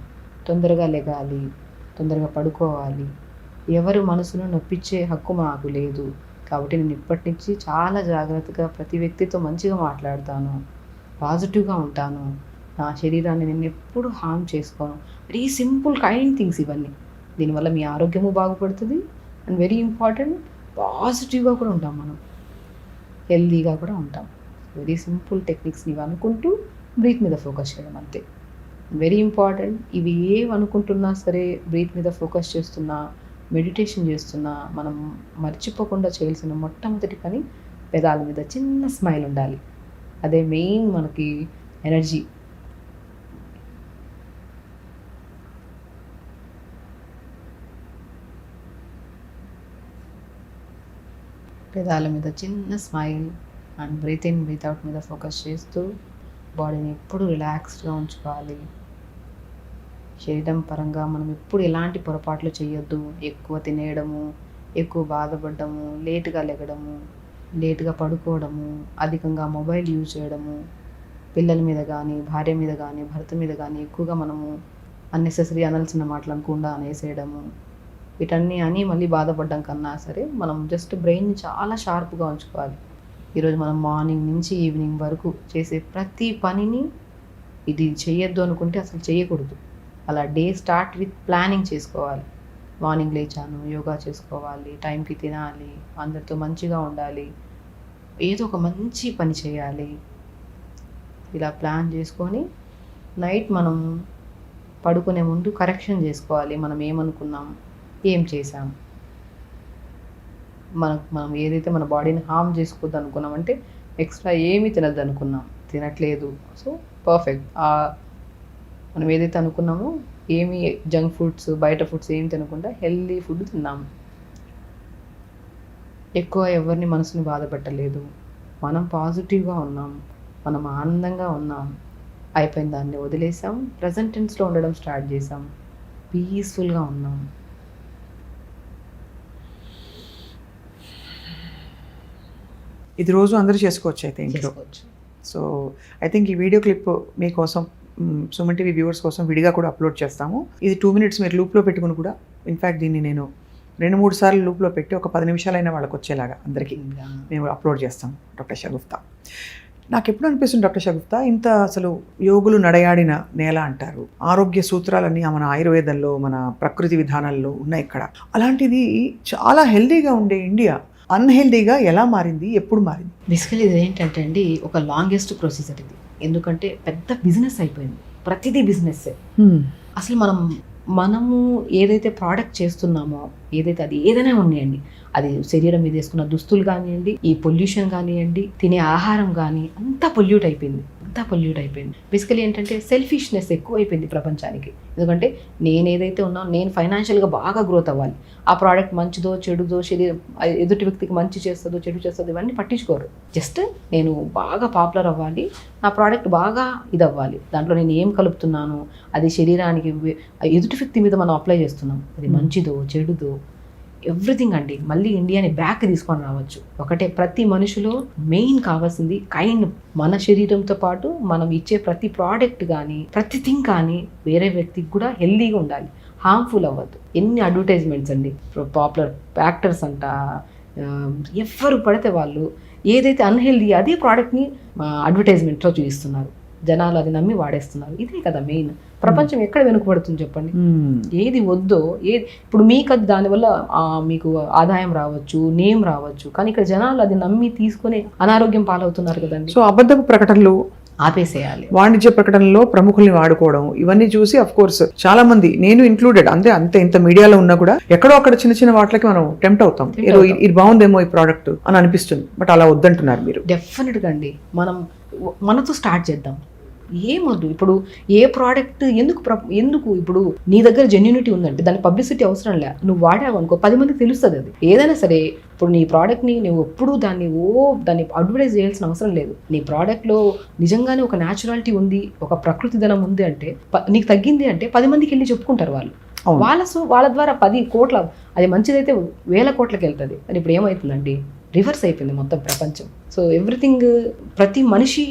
తొందరగా లెగాలి, తొందరగా పడుకోవాలి, ఎవరు మనసును నొప్పించే హక్కు నాకు లేదు, కాబట్టి నేను ఇప్పటి నుంచి చాలా జాగ్రత్తగా ప్రతి వ్యక్తితో మంచిగా మాట్లాడతాను, పాజిటివ్గా ఉంటాను, నా శరీరాన్ని నేను ఎప్పుడు హార్మ్ చేసుకోను. వెరీ సింపుల్ కైండ్ థింగ్స్ ఇవన్నీ. దీనివల్ల మీ ఆరోగ్యము బాగుపడుతుంది. అండ్ వెరీ ఇంపార్టెంట్, పాజిటివ్గా కూడా ఉంటాం, మనం హెల్తీగా కూడా ఉంటాం. వెరీ సింపుల్ టెక్నిక్స్ని ఇవి అనుకుంటూ బ్రీత్ మీద ఫోకస్ చేయడం అంతే. Very important. ఇవి ఏమనుకుంటున్నా సరే, బ్రీత్ మీద ఫోకస్ చేస్తున్నా, మెడిటేషన్ చేస్తున్నా, మనం మర్చిపోకుండా చేయాల్సిన మొట్టమొదటి పని పెదాల మీద చిన్న స్మైల్ ఉండాలి. అదే మెయిన్ మనకి ఎనర్జీ. పెదాల మీద చిన్న smile and breathe in breathe out మీద ఫోకస్ చేస్తూ బాడీని ఎప్పుడు రిలాక్స్డ్గా ఉంచుకోవాలి. శరీరం పరంగా మనం ఎప్పుడు ఎలాంటి పొరపాట్లు చేయొద్దు. ఎక్కువ తినేయడము, ఎక్కువ బాధపడము, లేటుగా లెగడము, లేటుగా పడుకోవడము, అధికంగా మొబైల్ యూజ్ చేయడము, పిల్లల మీద కానీ, భార్య మీద కానీ, భర్త మీద కానీ ఎక్కువగా మనము అన్నెసెసరీ అనాల్సిన మాటలు అనుకుండా అనేసేయడము, వీటన్నీ అని మళ్ళీ బాధపడడం కన్నా సరే మనం జస్ట్ బ్రెయిన్ని చాలా షార్ప్గా ఉంచుకోవాలి. ఈరోజు మనం మార్నింగ్ నుంచి ఈవినింగ్ వరకు చేసే ప్రతి పనిని ఇది చేయొద్దు అనుకుంటే అసలు చేయకూడదు. అలా డే స్టార్ట్ విత్ ప్లానింగ్ చేసుకోవాలి. మార్నింగ్ లేచాను, యోగా చేసుకోవాలి, టైంకి తినాలి, అందరితో మంచిగా ఉండాలి, ఏదో ఒక మంచి పని చేయాలి. ఇలా ప్లాన్ చేసుకొని నైట్ మనం పడుకునే ముందు కరెక్షన్ చేసుకోవాలి. మనం ఏమనుకున్నాం, ఏం చేసాం, మనం ఏదైతే మన బాడీని హార్మ్ చేసుకోవద్దు అనుకున్నామంటే ఎక్స్ట్రా ఏమీ తినద్దు అనుకున్నాం, తినట్లేదు. So perfect. మనం ఏదైతే అనుకున్నామో ఏమీ జంక్ ఫుడ్స్, బయట ఫుడ్స్ ఏమి తినకుండా హెల్దీ ఫుడ్ తిన్నాం. ఎక్కువ ఎవరిని మనసుని బాధ పెట్టలేదు. మనం పాజిటివ్గా ఉన్నాం, మనం ఆనందంగా ఉన్నాం. అయిపోయిన దాన్ని వదిలేసాం, ప్రజెంట్ టెన్స్లో ఉండడం స్టార్ట్ చేసాం, పీస్ఫుల్గా ఉన్నాం. ఇది రోజు అందరూ చేసుకోవచ్చు అయితే ఇంట్లో. సో ఐ థింక్ ఈ వీడియో క్లిప్ మీకోసం, సుమన్ టీవీ వ్యూవర్స్ కోసం విడిగా కూడా అప్లోడ్ చేస్తాము. ఇది 2 minutes మీరు లూప్లో పెట్టుకుని కూడా, ఇన్ఫ్యాక్ట్ దీన్ని నేను 2-3 సార్లు లూప్లో పెట్టి ఒక 10 నిమిషాలైనా వాళ్ళకి వచ్చేలాగా అందరికీ మేము అప్లోడ్ చేస్తాం. డాక్టర్ షగుఫ్తా, నాకు ఎప్పుడు అనిపిస్తుంది డాక్టర్ షగుఫ్తా, ఇంత అసలు యోగులు నడయాడిన నేల అంటారు. ఆరోగ్య సూత్రాలన్నీ మన ఆయుర్వేదంలో, మన ప్రకృతి విధానాల్లో ఉన్నాయి ఇక్కడ. అలాంటిది చాలా హెల్దీగా ఉండే ఇండియా అన్హెల్దీగా ఎలా మారింది, ఎప్పుడు మారింది? బేసికలీ ఇది ఏంటంటే అండి, ఒక లాంగెస్ట్ ప్రొసీజర్ ఇది. ఎందుకంటే పెద్ద బిజినెస్ అయిపోయింది, ప్రతిదీ బిజినెస్సే. అసలు మనము ఏదైతే ప్రోడక్ట్ చేస్తున్నామో, ఏదైతే అది ఏదైనా ఉన్నాయండి, అది శరీరం మీద వేసుకున్న దుస్తులు కానివ్వండి, ఈ పొల్యూషన్ కానివ్వండి, తినే ఆహారం కానీ అంతా పొల్యూట్ అయిపోయింది. అంతా పొల్యూట్ అయిపోయింది. బేసికలీ ఏంటంటే సెల్ఫిష్నెస్ ఎక్కువ అయిపోయింది ప్రపంచానికి. ఎందుకంటే నేను ఏదైతే ఉన్నానో నేను ఫైనాన్షియల్గా బాగా గ్రోత్ అవ్వాలి, ఆ ప్రోడక్ట్ మంచిదో చెడుదో, శరీరం ఎదుటి వ్యక్తికి మంచి చేస్తుందో చెడు చేస్తుందో ఇవన్నీ పట్టించుకోరు. జస్ట్ నేను బాగా పాపులర్ అవ్వాలి, నా ప్రోడక్ట్ బాగా ఇది అవ్వాలి, దాంట్లో నేను ఏం కలుపుతున్నాను, అది శరీరానికి ఎదుటి వ్యక్తి మీద మనం అప్లై చేస్తున్నాం, అది మంచిదో చెడుదో ఎవ్రీథింగ్ అండి. మళ్ళీ ఇండియాని బ్యాక్ తీసుకొని రావచ్చు. ఒకటే, ప్రతి మనిషిలో మెయిన్ కావాల్సింది కైండ్. మన శరీరంతో పాటు మనం ఇచ్చే ప్రతి ప్రోడక్ట్ కానీ ప్రతి థింగ్ కానీ వేరే వ్యక్తికి కూడా హెల్దీగా ఉండాలి, హార్మ్ఫుల్ అవ్వద్దు. ఎన్ని అడ్వర్టైజ్మెంట్స్ అండి, పాపులర్ యాక్టర్స్ అంట, ఎవరు పడితే వాళ్ళు ఏదైతే అన్హెల్దీ అదే ప్రోడక్ట్ని అడ్వర్టైజ్మెంట్లో చూపిస్తున్నారు, జనాలు అది నమ్మి వాడేస్తున్నారు. ఇదే కదా మెయిన్. ప్రపంచం ఎక్కడ వెనుకబడుతుంది చెప్పండి? ఏది వద్దో ఇప్పుడు మీకు అది దానివల్ల మీకు ఆదాయం రావచ్చు, నేమ్ రావచ్చు, కానీ ఇక్కడ జనాలు అది నమ్మి తీసుకుని అనారోగ్యం పాలవుతున్నారు కదండి. సో అబద్ధపు ప్రకటనలు ఆపేసేయాలి. వాణిజ్య ప్రకటనలో ప్రముఖుల్ని వాడుకోవడం ఇవన్నీ చూసి అఫ్ కోర్స్ చాలా మంది, నేను ఇంక్లూడెడ్, అంతే ఇంత మీడియాలో ఉన్నా కూడా ఎక్కడో అక్కడ చిన్న చిన్న వాటికి మనం టెంప్ట్ అవుతాం. ఇది బాగుందేమో ఈ ప్రోడక్ట్ అని అనిపిస్తుంది, బట్ అలా వద్దంటున్నారు మీరు. డెఫినెట్గా అండి, మనతో స్టార్ట్ చేద్దాం. ఏమొద్దు. ఇప్పుడు ఏ ప్రోడక్ట్ ఎందుకు ఇప్పుడు నీ దగ్గర జెన్యూనిటీ ఉందంటే దాని పబ్లిసిటీ అవసరం లే. నువ్వు వాడావు అనుకో 10 మందికి తెలుస్తుంది. అది ఏదైనా సరే, ఇప్పుడు నీ ప్రోడక్ట్ని నువ్వు ఎప్పుడు దాన్ని అడ్వర్టైజ్ చేయాల్సిన అవసరం లేదు. నీ ప్రోడక్ట్లో నిజంగానే ఒక న్యాచురాలిటీ ఉంది, ఒక ప్రకృతి ధనం ఉంది అంటే, నీకు తగ్గింది అంటే 10 మందికి వెళ్ళి చెప్పుకుంటారు వాళ్ళు. వాళ్ళ ద్వారా 10 కోట్ల, అది మంచిదైతే 1000 కోట్లకి వెళ్తుంది. అని ఇప్పుడు ఏమవుతుందండి, రివర్స్ అయిపోయింది మొత్తం ప్రపంచం. సో ఎవ్రీథింగ్, ప్రతి మనిషి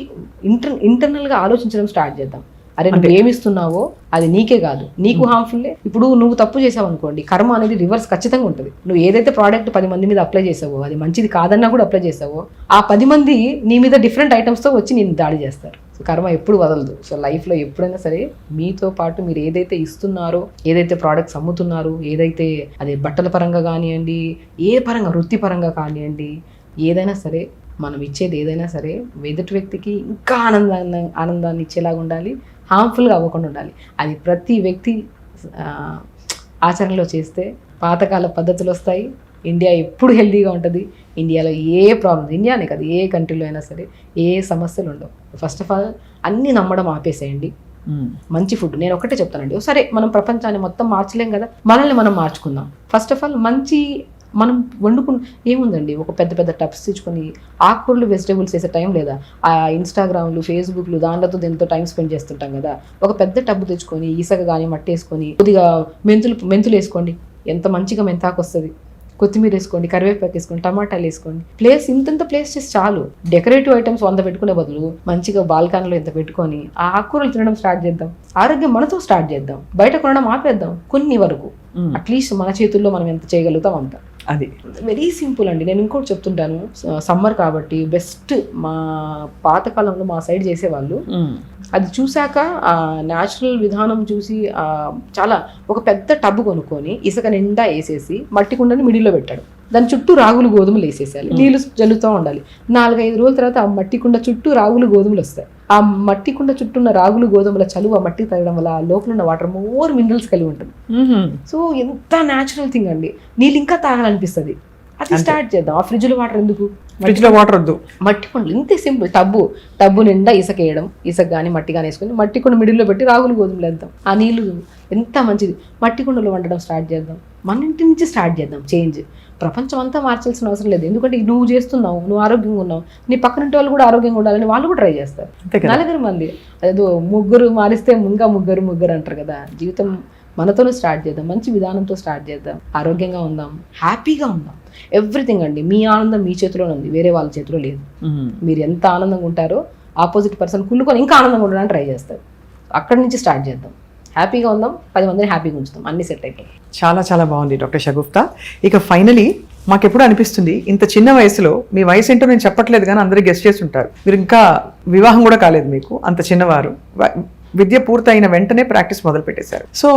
ఇంటర్నల్గా ఆలోచించడం స్టార్ట్ చేద్దాం. అరే నువ్వు ఏమిస్తున్నావో అది నీకే కాదు, నీకు హార్మ్ఫుల్లే. ఇప్పుడు నువ్వు తప్పు చేసావు అనుకోండి, కర్మ అనేది రివర్స్ ఖచ్చితంగా ఉంటుంది. నువ్వు ఏదైతే ప్రోడక్ట్ 10 మంది మీద అప్లై చేసావో, అది మంచిది కాదన్నా కూడా అప్లై చేసావో, ఆ 10 మంది నీ మీద డిఫరెంట్ ఐటమ్స్తో వచ్చి నేను దాడి చేస్తారు. సో కర్మ ఎప్పుడు వదలదు. సో లైఫ్లో ఎప్పుడైనా సరే మీతో పాటు మీరు ఏదైతే ఇస్తున్నారో, ఏదైతే ప్రోడక్ట్స్ అమ్ముతున్నారో, ఏదైతే అది బట్టల పరంగా కానివ్వండి, ఏ పరంగా వృత్తిపరంగా కానివ్వండి, ఏదైనా సరే మనం ఇచ్చేది ఏదైనా సరే ఎదుటి వ్యక్తికి ఇంకా ఆనందాన్ని ఇచ్చేలాగా ఉండాలి, హార్మ్ఫుల్గా అవ్వకుండా ఉండాలి. అది ప్రతి వ్యక్తి ఆచరణలో చేస్తే పాతకాల పద్ధతులు వస్తాయి. ఇండియా ఎప్పుడు హెల్తీగా ఉంటుంది. ఇండియాలో ఏ ప్రాబ్లమ్స్, ఇండియానే కాదు ఏ కంట్రీలో అయినా సరే ఏ సమస్యలు ఉండవు. ఫస్ట్ ఆఫ్ ఆల్ అన్నీ నమ్మడం ఆపేసేయండి. మంచి ఫుడ్, నేను ఒకటే చెప్తానండి, సరే మనం ప్రపంచాన్ని మొత్తం మార్చలేం కదా, మనల్ని మనం మార్చుకుందాం. ఫస్ట్ ఆఫ్ ఆల్ మంచి మనం ఏముందండి, ఒక పెద్ద టబ్స్ తెచ్చుకొని ఆకుకూరలు వెజిటేబుల్స్ వేసే టైం లేదా? ఆ ఇన్స్టాగ్రామ్లు, ఫేస్బుక్లు దాంట్లో దీంతో టైం స్పెండ్ చేస్తుంటాం కదా. ఒక పెద్ద టబ్బు తెచ్చుకొని ఇసుక కానీ మట్టి వేసుకొని కొద్దిగా మెంతులు వేసుకోండి, ఎంత మంచిగా మెంతాకు వస్తుంది. కొత్తిమీర వేసుకోండి, కరివేపాకు వేసుకోండి, టమాటాలు వేసుకోండి. ప్లేస్ ఇంత ప్లేస్ చేసి చాలు. డెకరేటివ్ ఐటమ్స్ 100 పెట్టుకునే బదులు మంచిగా బాల్కనీలో ఇంత పెట్టుకొని ఆ ఆకుకూరలు తినడం స్టార్ట్ చేద్దాం. ఆరోగ్యం మనతో స్టార్ట్ చేద్దాం, బయట కొనడం ఆపేద్దాం కొన్ని వరకు. అట్లీస్ట్ మన చేతుల్లో మనం ఎంత చేయగలుగుతాం అంత. అది వెరీ సింపుల్ అండి. నేను ఇంకోటి చెప్తుంటాను, సమ్మర్ కాబట్టి బెస్ట్ మా పాతకాలంలో మా సైడ్ చేసేవాళ్ళు, అది చూశాక ఆ న్యాచురల్ విధానం చూసి చాలా ఒక పెద్ద టబ్బు కొనుక్కొని ఇసుక నిండా వేసేసి మట్టి కుండని మిడిల్లో పెట్టాడు. దాని చుట్టూ రాగులు గోధుమలు వేసేసేయాలి, నీళ్ళు జల్లుతూ ఉండాలి. 4-5 రోజుల తర్వాత ఆ మట్టి కుండ చుట్టూ రాగులు గోధుమలు వస్తాయి. ఆ మట్టి కుండ చుట్టూ ఉన్న రాగులు గోధుమల చలువ మట్టికి తగ్గడం వల్ల లోపల ఉన్న వాటర్ మోర్ మినరల్స్ కలిగి ఉంటుంది. సో ఎంత న్యాచురల్ థింగ్ అండి. నీళ్ళు ఇంకా తాగాలనిపిస్తుంది. అది స్టార్ట్ చేద్దాం. ఆ ఫ్రిడ్జ్లో వాటర్ ఎందుకు? ఫ్రిడ్జ్లో వాటర్ వద్దు, మట్టి కుండలు ఇంతే సింపుల్. టబ్బు నిండా ఇసుక వేయడం, ఇసుక కానీ మట్టి కానీ వేసుకొని మట్టి కుండ మిడిల్లో పెట్టి రాగులు గోధుమలు వేద్దాం. ఆ నీళ్ళు ఎంత మంచిది. మట్టి కుండలో వండడం స్టార్ట్ చేద్దాం. మన ఇంటి నుంచి స్టార్ట్ చేద్దాం చేంజ్. ప్రపంచం అంతా మార్చాల్సిన అవసరం లేదు. ఎందుకంటే నువ్వు చేస్తున్నావు, నువ్వు ఆరోగ్యంగా ఉన్నావు, నీ పక్కనంటి వాళ్ళు కూడా ఆరోగ్యంగా ఉండాలని వాళ్ళు కూడా ట్రై చేస్తారు. 4 మంది అదేదో ముగ్గురు మారిస్తే ఇంకా ముగ్గురు అంటారు కదా. జీవితం మనతోనే స్టార్ట్ చేద్దాం, మంచి విధానంతో స్టార్ట్ చేద్దాం, ఆరోగ్యంగా ఉందాం, హ్యాపీగా ఉందాం. ఎవ్రీథింగ్ అండి, మీ ఆనందం మీ చేతిలోనే ఉంది, వేరే వాళ్ళ చేతిలో లేదు. మీరు ఎంత ఆనందంగా ఉంటారో ఆపోజిట్ పర్సన్ కుళ్ళుకొని ఇంకా ఆనందంగా ఉండడానికి ట్రై చేస్తారు. అక్కడి నుంచి స్టార్ట్ చేద్దాం, హ్యాపీగా ఉందాం, 10 మందిని హ్యాపీగా ఉంచుతాం, అన్ని సెట్ అయిపోయి. చాలా బాగుంది డాక్టర్ షగుఫ్తా. ఇక ఫైనలీ మాకెప్పుడు అనిపిస్తుంది, ఇంత చిన్న వయసులో, మీ వయసు ఏంటో నేను చెప్పట్లేదు కానీ అందరూ గెస్ట్ చేసి ఉంటారు, మీరు ఇంకా వివాహం కూడా కాలేదు, మీకు అంత చిన్నవారు, విద్య పూర్తయిన వెంటనే ప్రాక్టీస్ మొదలు పెట్టేశారు. సో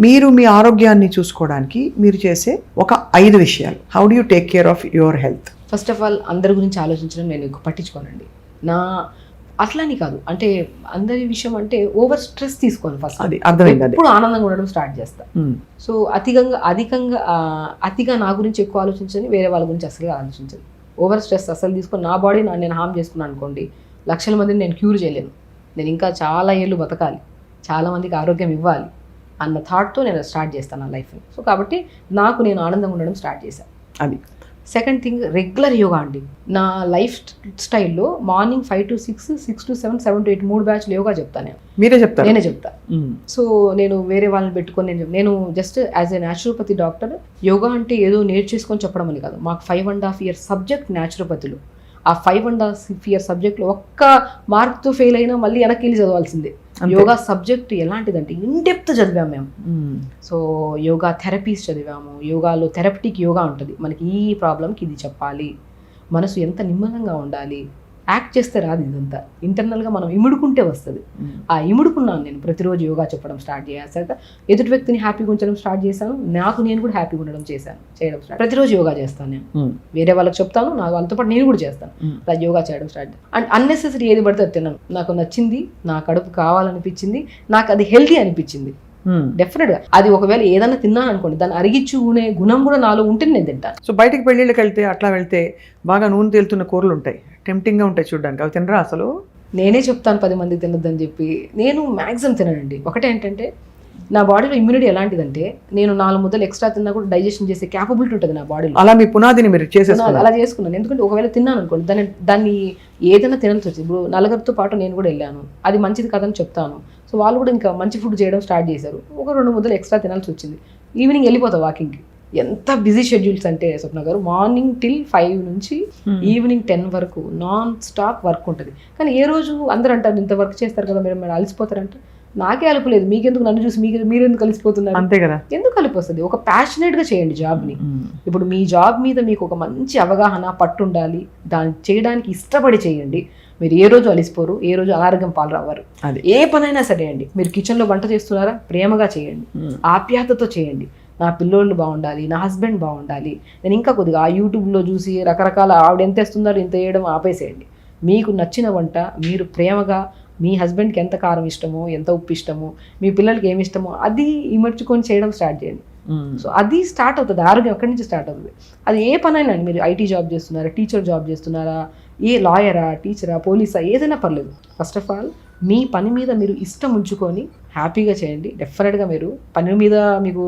మీరు మీ ఆరోగ్యాన్ని చూసుకోవడానికి మీరు చేసే ఒక 5 విషయాలు. How do you take care of your health? First of all అందరి గురించి ఆలోచించడం నేను ఎక్కువ పట్టించుకోనండి. అట్లాని కాదు, అంటే అందరి విషయం అంటే ఓవర్ స్ట్రెస్ తీసుకోను. ఫస్ట్ అది అర్థమైంది. ఇప్పుడు ఆనందంగా ఉండడం స్టార్ట్ చేస్తా. సో అతిగా నా గురించి ఎక్కువ ఆలోచించని, వేరే వాళ్ళ గురించి అసలు ఆలోచించను. ఓవర్ స్ట్రెస్ అసలు తీసుకొని నా బాడీ నేను హార్మ్ చేసుకున్నాను అనుకోండి, లక్షల మందిని నేను క్యూర్ చేయలేను, నేను ఇంకా చాలా ఏళ్ళు బతకాలి, చాలామందికి ఆరోగ్యం ఇవ్వాలి అన్న థాట్తో నేను స్టార్ట్ చేస్తాను నా లైఫ్ని. సో కాబట్టి నాకు నేను ఆనందంగా ఉండడం స్టార్ట్ చేశాను. అది సెకండ్ థింగ్, రెగ్యులర్ యోగా అండి. నా లైఫ్ స్టైల్లో మార్నింగ్ 5 to 6, 6 to 7, 7 to 8 3 బ్యాచ్లు యోగా చెప్తాను నేను. మీరే చెప్తారు? నేనే చెప్తా. సో నేను వేరే వాళ్ళని పెట్టుకొని నేను just as a naturopathy doctor yoga అంటే ఏదో నేర్చేసుకొని చెప్పడం అని కాదు. మాకు 5.5 years సబ్జెక్ట్ న్యాచురోపతిలో. ఆ 5.5 years సబ్జెక్ట్లో ఒక్క మార్క్తో ఫెయిల్ అయినా మళ్ళీ వెనక్కి వెళ్ళి చదవాల్సిందే. యోగా సబ్జెక్ట్ ఎలాంటిదంటే ఇన్డెప్త్ చదివాము మేము. సో యోగా థెరపీస్ చదివాము. యోగాలో థెరపటిక్ యోగా ఉంటుంది. మనకి ఈ ప్రాబ్లంకి ఇది చెప్పాలి, మనసు ఎంత నిమ్మలంగా ఉండాలి, యాక్ట్ చేస్తే రాదు ఇదంతా, ఇంటర్నల్గా మనం ఇముడుకుంటే వస్తుంది. ఆ ఇముడుకున్నాను నేను ప్రతిరోజు యోగా చెప్పడం స్టార్ట్ చేశాక ఎదుటి వ్యక్తిని హ్యాపీగా ఉంచడం స్టార్ట్ చేశాను, నాకు నేను కూడా హ్యాపీగా ఉండడం చేయడం స్టార్ట్. ప్రతిరోజు యోగా చేస్తాను నేను, వేరే వాళ్ళకి చెప్తాను, నాకు వాళ్ళతో పాటు నేను కూడా చేస్తాను. అలా యోగా చేయడం స్టార్ట్. అండ్ అన్నెసెసరీ ఏది పడితే తిన్నాను, నాకు నచ్చింది, నా కడుపు కావాలనిపించింది, నాకు అది హెల్తీ అనిపించింది. డెఫినెట్గా అది ఒకవేళ ఏదైనా తిన్నాను అనుకోండి, దాన్ని అరిగించుకునే గుణం కూడా నాలో ఉంటే నేను తింటాను. సో బయటికి పెళ్ళిళ్ళకి వెళ్తే అట్లా వెళ్తే బాగా నూనె తేలుతున్న కూరలు ఉంటాయి, టెంప్టింగ్గా ఉంటాయి చూడడానికి, అవి తినరా అసలు? నేనే చెప్తాను 10 మందికి తినొద్దని చెప్పి. నేను మ్యాక్సిమం తిననండి. ఒకటేంటంటే నా బాడీలో ఇమ్యూనిటీ ఎలాంటిదంటే నేను 4 ముద్దలు ఎక్స్ట్రా తిన్నా కూడా డైజెషన్ చేసే క్యాపబిలిటీ ఉంటుంది నా బాడీలో. అలా మీ పునాదిని మీరు చేసేసుకున్నారు? అలా చేసుకున్నాను. ఎందుకంటే ఒకవేళ తిన్నాను అనుకోండి దాన్ని ఏదైనా తినాల్సి వచ్చింది. ఇప్పుడు నలుగురితో పాటు నేను కూడా వెళ్ళాను, అది మంచిది కాదని చెప్తాను. సో వాళ్ళు కూడా ఇంకా మంచి ఫుడ్ చేయడం స్టార్ట్ చేశారు. ఒక 2 ముద్దలు ఎక్స్ట్రా తినాల్సి వచ్చింది. ఈవినింగ్ వెళ్ళిపోతా వాకింగ్కి. ఎంత బిజీ షెడ్యూల్స్ అంటే స్వప్న గారు, మార్నింగ్ till 5 నుంచి ఈవినింగ్ 10 వరకు నాన్ స్టాప్ వర్క్ ఉంటుంది. కానీ ఏ రోజు అందరూ అంటారు ఇంత వర్క్ చేస్తారు కదా మీరు అలసిపోతారంటే, నాకే అలుపులేదు, మీకెందుకు, నన్ను చూసి మీరు ఎందుకు కలిసిపోతున్నారు? అంతే కదా, ఎందుకు కలిపి వస్తుంది? ఒక ప్యాషనేట్గా చేయండి జాబ్ని. ఇప్పుడు మీ జాబ్ మీద మీకు ఒక మంచి అవగాహన, పట్టు ఉండాలి, దాన్ని చేయడానికి ఇష్టపడి చేయండి. మీరు ఏ రోజు అలిసిపోరు, ఏ రోజు అనారోగ్యం పాలరావారు. ఏ పనైనా సరే అండి, మీరు కిచెన్లో వంట చేస్తున్నారా, ప్రేమగా చేయండి, ఆప్యాయతతో చేయండి. నా పిల్లోళ్ళు బాగుండాలి, నా హస్బెండ్ బాగుండాలి. నేను ఇంకా కొద్దిగా ఆ యూట్యూబ్లో చూసి రకరకాల ఆవిడ ఎంత వేస్తున్నారో ఇంత వేయడం ఆపేసేయండి. మీకు నచ్చిన వంట మీరు ప్రేమగా, మీ హస్బెండ్కి ఎంత కారం ఇష్టమో, ఎంత ఉప్పు ఇష్టమో, మీ పిల్లలకి ఏమి ఇష్టమో అది ఇమర్చుకొని చేయడం స్టార్ట్ చేయండి. సో అది స్టార్ట్ అవుతుంది, ఆరోగ్యం అక్కడి నుంచి స్టార్ట్ అవుతుంది. అది ఏ పనైనా అండి, మీరు ఐటీ జాబ్ చేస్తున్నారా, టీచర్ జాబ్ చేస్తున్నారా, ఏ లాయరా, టీచరా, పోలీసా, ఏదైనా పర్లేదు. ఫస్ట్ ఆఫ్ ఆల్ మీ పని మీద మీరు ఇష్టం ఉంచుకొని హ్యాపీగా చేయండి. డెఫినెట్గా మీరు పని మీద మీకు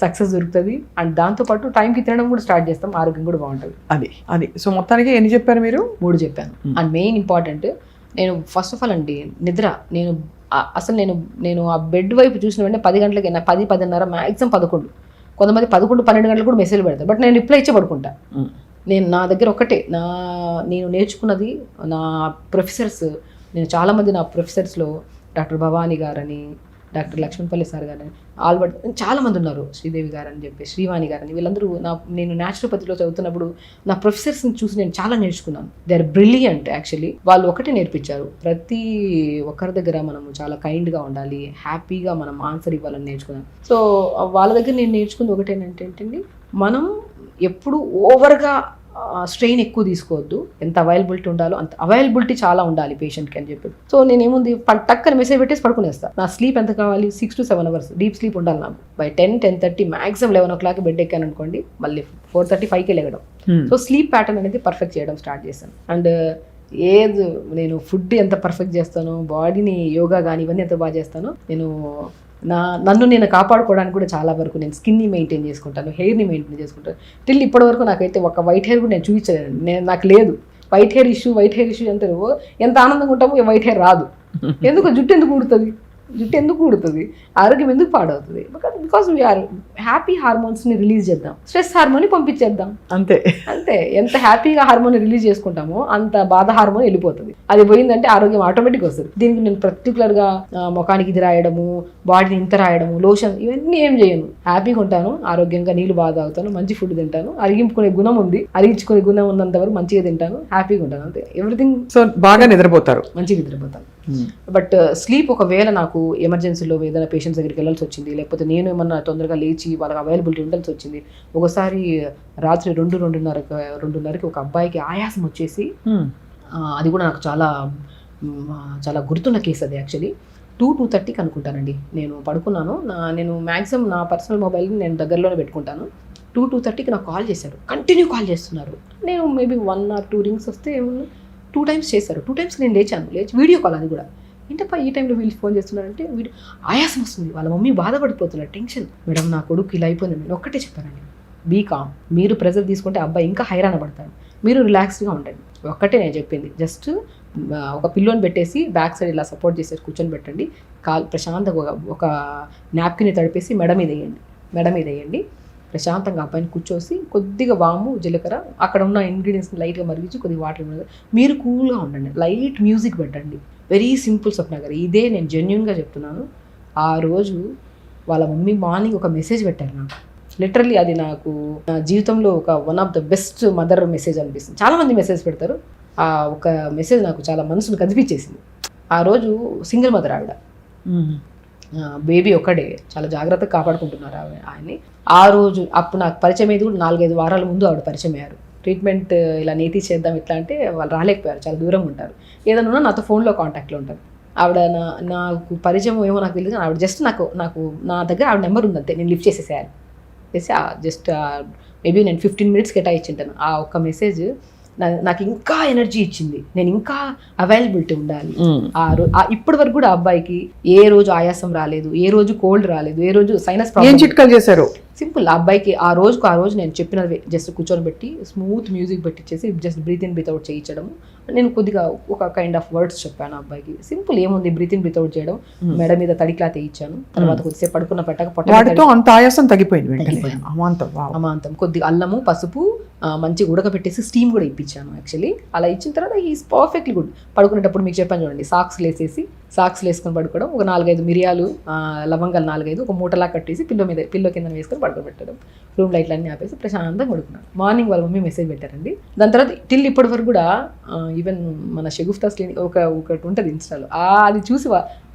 సక్సెస్ దొరుకుతుంది. అండ్ దాంతోపాటు టైంకి తినడం కూడా స్టార్ట్ చేస్తాం, ఆరోగ్యం కూడా బాగుంటుంది. అది సో మొత్తానికి ఎన్ని చెప్పారు మీరు? 3 చెప్పాను. అండ్ మెయిన్ ఇంపార్టెంట్, నేను ఫస్ట్ ఆఫ్ ఆల్ అండి నిద్ర, నేను ఆ బెడ్ వైపు చూసిన వెంటనే 10 గంటలకి, 10, 10:30, మ్యాక్సిమం 11. కొంతమంది 11, 12 గంటలకు కూడా మెసేజ్ పెడతారు, బట్ నేను రిప్లై ఇచ్చే పడుకుంటా. నా దగ్గర ఒకటే, నేను నేర్చుకున్నది నా ప్రొఫెసర్స్, నేను చాలామంది నా ప్రొఫెసర్స్లో డాక్టర్ భవానీ గారని, డాక్టర్ లక్ష్మణపల్లి సార్ గారని, ఆల్బర్ట్, చాలామంది ఉన్నారు, శ్రీదేవి గారని చెప్పి, శ్రీవాణి గారని, వీళ్ళందరూ నేను న్యాచురోపతిలో చదువుతున్నప్పుడు నా ప్రొఫెసర్స్ని చూసి నేను చాలా నేర్చుకున్నాను. They are brilliant actually. వాళ్ళు ఒకటే నేర్పించారు, ప్రతి ఒక్కరి దగ్గర మనము చాలా కైండ్గా ఉండాలి, హ్యాపీగా మనం ఆన్సర్ ఇవ్వాలని నేర్చుకున్నాను. సో వాళ్ళ దగ్గర నేను నేర్చుకుంది ఒకటేంటంటే, మనం ఎప్పుడు ఓవర్గా స్ట్రెయిన్ ఎక్కువ తీసుకోవద్దు, ఎంత అవైలబిలిటీ ఉండాలో అంత అవైలబిలిటీ చాలా ఉండాలి పేషెంట్కి అని చెప్పి. సో నేనేముంది టక్కని మెసేజ్ పెట్టేసి పడుకునేస్తాను. నా స్లీప్ ఎంత కావాలి, 6 to 7 hours డీప్ స్లీప్ ఉండాలి నాకు. బై 10, 10:30 మ్యాక్సిమం 11 o'clock బెడ్ ఎక్కాను అనుకోండి, మళ్ళీ 4:30, 5కే లేగడం. సో స్లీప్ ప్యాటర్న్ అనేది పర్ఫెక్ట్ చేయడం స్టార్ట్ చేశాను. అండ్ నేను ఫుడ్ ఎంత పర్ఫెక్ట్ చేస్తానో, బాడీని యోగా కానీ ఇవన్నీ ఎంత బాగా చేస్తానో, నన్ను నేను కాపాడుకోవడానికి కూడా చాలా వరకు నేను స్కిన్ని మెయింటైన్ చేసుకుంటాను, హెయిర్ని మెయింటైన్ చేసుకుంటాను. టిల్ ఇప్పటి వరకు నాకైతే ఒక వైట్ హెయిర్ కూడా నేను చూపించలేను, నాకు లేదు. వైట్ హెయిర్ ఇష్యూ అంటే ఎంత ఆనందంగా ఉంటామో వైట్ హెయిర్ రాదు. ఎందుకు? జుట్టు ఎందుకు ఊడుతుంది, ఆరోగ్యం ఎందుకు పాడవుతుంది? బికాస్ వీఆర్ హ్యాపీ హార్మోన్స్ని రిలీజ్ చేద్దాం, స్ట్రెస్ హార్మోన్ని పంపించేద్దాం, అంతే. ఎంత హ్యాపీగా హార్మోన్ని రిలీజ్ చేసుకుంటామో అంత బాధ హార్మోన్ వెళ్ళిపోతుంది. అది పోయిందంటే ఆరోగ్యం ఆటోమేటిక్ వస్తుంది. దీనికి నేను పర్టికులర్గా ముఖానికి ఇది రాయడము, బాడీని ఇంత రాయడము, లోషన్ ఇవన్నీ ఏం చేయను. హ్యాపీగా ఉంటాను, ఆరోగ్యంగా నీళ్ళు బాగా తాగుతాను, మంచి ఫుడ్ తింటాను, అరిగించుకునే గుణం ఉంది, అరిగించుకునే గుణం ఉన్నంత వరకు మంచిగా తింటాను, హ్యాపీగా ఉంటాను, అంతే. ఎవ్రీథింగ్. సో బాగా నిద్రపోతారు, మంచిగా నిద్రపోతాను. బట్ స్లీప్ ఒకవేళ నాకు ఎమర్జెన్సీలో ఏదైనా పేషెంట్స్ దగ్గరికి వెళ్ళాల్సి వచ్చింది, లేకపోతే నేను ఏమన్నా తొందరగా లేచి వాళ్ళకి అవైలబిలిటీ ఉండాల్సి వచ్చింది. ఒకసారి రాత్రి 2:30కి ఒక అబ్బాయికి ఆయాసం వచ్చేసి, అది కూడా నాకు చాలా చాలా గుర్తున్న కేసు అది. యాక్చువల్లీ 2:30కి అనుకుంటానండి నేను పడుకున్నాను. నేను మ్యాక్సిమం నా పర్సనల్ మొబైల్ని నేను దగ్గరలోనే పెట్టుకుంటాను. 2:30కి నాకు కాల్ చేశారు, కంటిన్యూ కాల్ చేస్తున్నారు. నేను మేబీ 1 or 2 రింగ్స్ వస్తే 2 times చేశారు. 2 times నేను లేచి వీడియో కాల్, అది కూడా ఏంటప్పా ఈ టైంలో వీళ్ళు ఫోన్ చేస్తున్నారంటే వీడియో ఆయాసం వస్తుంది, వాళ్ళ మమ్మీ బాధపడిపోతున్నారు, టెన్షన్. మేడం నా కొడుకు ఇలా అయిపోయింది. నేను ఒక్కటే చెప్పానండి, బీ కామ్. మీరు ప్రెజర్ తీసుకుంటే అబ్బాయి ఇంకా హైరాణ పడతాడు, మీరు రిలాక్స్డ్గా ఉండండి. ఒక్కటే నేను చెప్పింది, జస్ట్ ఒక పిల్లోని పెట్టేసి బ్యాక్ సైడ్ ఇలా సపోర్ట్ చేసేసి కూర్చొని పెట్టండి, ప్రశాంతంగా ఒక నాప్కిని తడిపేసి మెడ మీద వేయండి, ప్రశాంతంగా అబ్బాయిని కూర్చోసి కొద్దిగా వాము జీలకర్ర అక్కడ ఉన్న ఇంగ్రీడియంట్స్ని లైట్గా మరిగించి కొద్దిగా వాటర్ మీరు కూల్గా ఉండండి, లైట్ మ్యూజిక్ పెట్టండి. వెరీ సింపుల్ స్వప్న గారు, ఇదే నేను జెన్యున్గా చెప్తున్నాను. ఆ రోజు వాళ్ళ మమ్మీ మార్నింగ్ ఒక మెసేజ్ పెట్టారు నాకు, లిటరల్లీ అది నాకు నా జీవితంలో ఒక one of the best mother message అనిపిస్తుంది. చాలామంది మెసేజ్ పెడతారు, ఆ ఒక మెసేజ్ నాకు చాలా మనసును కదిపించేసింది. ఆ రోజు సింగిల్ మదర్ ఆవిడ, బేబీ ఒక్కడే, చాలా జాగ్రత్తగా కాపాడుకుంటున్నారు ఆయన్ని. ఆ రోజు అప్పుడు నాకు పరిచయం అయ్యేది కూడా 4-5 వారాల ముందు ఆవిడ పరిచయం అయ్యారు. ట్రీట్మెంట్ ఇలా నేతి చేద్దాం ఇట్లా అంటే వాళ్ళు రాలేకపోయారు, చాలా దూరంగా ఉంటారు. ఏదైనా నాతో ఫోన్లో కాంటాక్ట్లో ఉంటారు. ఆవిడ నాకు పరిచయం ఏమో నాకు తెలియదు, ఆవిడ జస్ట్ నాకు నా దగ్గర ఆవిడ నెంబర్ ఉందంతే, నేను లిఫ్ట్ చేసేసేయాలి చేసి జస్ట్ మేబీ నేను 15 minutes కేటాయించింటాను. ఆ ఒక్క మెసేజ్ నాకు ఇంకా ఎనర్జీ ఇచ్చింది, నేను ఇంకా అవైలబిలిటీ ఉండాలి. ఇప్పటి వరకు కూడా అబ్బాయికి ఏ రోజు ఆయాసం రాలేదు, ఏ రోజు కోల్డ్ రాలేదు, ఏ రోజు సైనస్ ప్రాబ్లం. చిట్కాలు చేశారు సింపుల్. ఆ అబ్బాయికి ఆ రోజు నేను చెప్పినది జస్ట్ కూర్చొని పెట్టి స్మూత్ మ్యూజిక్ పెట్టించేసి just breathe in breathe out చేయించడము. నేను కొద్దిగా ఒక కైండ్ ఆఫ్ వర్డ్స్ చెప్పాను అబ్బాయికి. సింపుల్, ఏముంది, బ్రీత్ ఇన్ బ్రీత్ అవుట్ చేయడం, మెడ మీద తడి క్లాత్ వేయించాను. తర్వాత కొద్దిసేపు పడుకున్న పెట్టక అంత ఆయాసం తగ్గిపోయింది. అమాంతం. కొద్దిగా అల్లము, పసుపు మంచిగా ఉడకబెట్టేసి స్టీమ్ కూడా ఇప్పించాను యాక్చువల్లీ. అలా ఇచ్చిన తర్వాత ఈజ్ పర్ఫెక్ట్లీ గుడ్. పడుకునేటప్పుడు మీకు చెప్పాను చూడండి, సాక్స్ వేసుకొని పడుకోవడం, ఒక 4-5 మిరియాలు, లవంగాలు 4-5 ఒక మూటలా కట్టేసి పిల్లో కింద వేసుకొని పడుకోబెట్టడం, రూమ్ లైట్లు అన్నీ ఆపేసి ప్రశాంతంగా పడుకున్నాను. మార్నింగ్ వాళ్ళ మమ్మీ మెసేజ్ పెట్టారండి. దాని తర్వాత టిల్ ఇప్పటి వరకు కూడా ఈవెన్ మన షగుఫ్తాస్ క్లినిక్ ఒకటి ఉంటుంది ఇన్స్టాలో, అది చూసి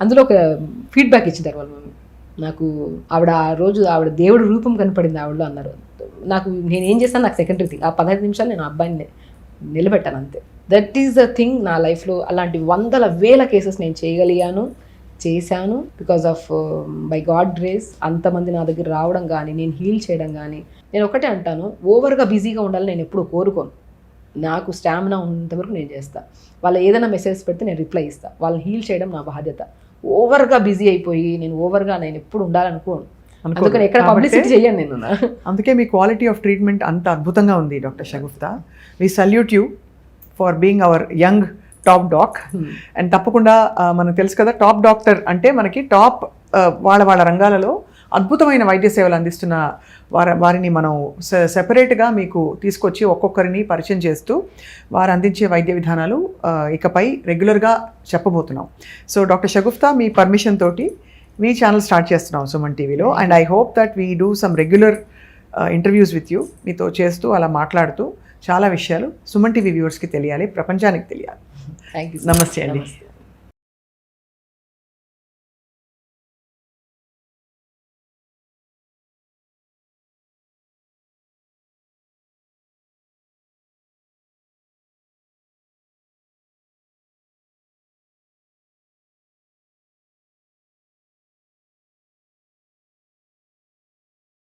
అందులో ఒక ఫీడ్బ్యాక్ ఇచ్చింటారు వాళ్ళ మమ్మీ నాకు. ఆవిడ ఆ రోజు ఆవిడ దేవుడి రూపం కనపడింది ఆవిడలో అన్నారు. నాకు నేను ఏం చేస్తాను నాకు సెకండరీ థింగ్, ఆ 15 నిమిషాలు నేను అబ్బాయిని నిలబెట్టాను అంతే. దట్ ఈస్ ద థింగ్ నా లైఫ్లో. అలాంటి 100,000 కేసెస్ నేను చేశాను because of by God grace. అంతమంది నా దగ్గర రావడం కానీ, నేను హీల్ చేయడం కానీ. నేను ఒకటే అంటాను, ఓవర్గా బిజీగా ఉండాలని నేను ఎప్పుడూ కోరుకోను. నాకు స్టామినా ఉన్నంతవరకు నేను చేస్తాను. వాళ్ళు ఏదైనా మెసేజ్ పెడితే నేను రిప్లై ఇస్తాను. వాళ్ళని హీల్ చేయడం నా బాధ్యత. ఓవర్గా బిజీ అయిపోయి నేను ఎప్పుడు ఉండాలనుకోను. అందుకని ఎక్కడ పబ్లిసిటీ చేయను నేను. అందుకే మీ క్వాలిటీ ఆఫ్ ట్రీట్మెంట్ అంత అద్భుతంగా ఉంది doctor Shagufta. We salute you for being our young top doc. And తప్పకుండా మనకు తెలుసు కదా, టాప్ డాక్టర్ అంటే మనకి టాప్ వాళ్ళ రంగాలలో అద్భుతమైన వైద్య సేవలు అందిస్తున్న వారిని మనం సెపరేట్గా మీకు తీసుకొచ్చి ఒక్కొక్కరిని పరిచయం చేస్తూ వారు అందించే వైద్య విధానాలు ఇకపై రెగ్యులర్గా చెప్పబోతున్నాం. సో డాక్టర్ షగుఫ్తా, మీ పర్మిషన్ తోటి మీ ఛానల్ స్టార్ట్ చేస్తున్నాం సుమన్ టీవీలో. And I hope that we do some regular interviews with you. మీతో చేస్తూ అలా మాట్లాడుతూ చాలా విషయాలు సుమన్ టీవీ వ్యూవర్స్కి తెలియాలి, ప్రపంచానికి తెలియాలి. Thank you. నమస్తే అండి.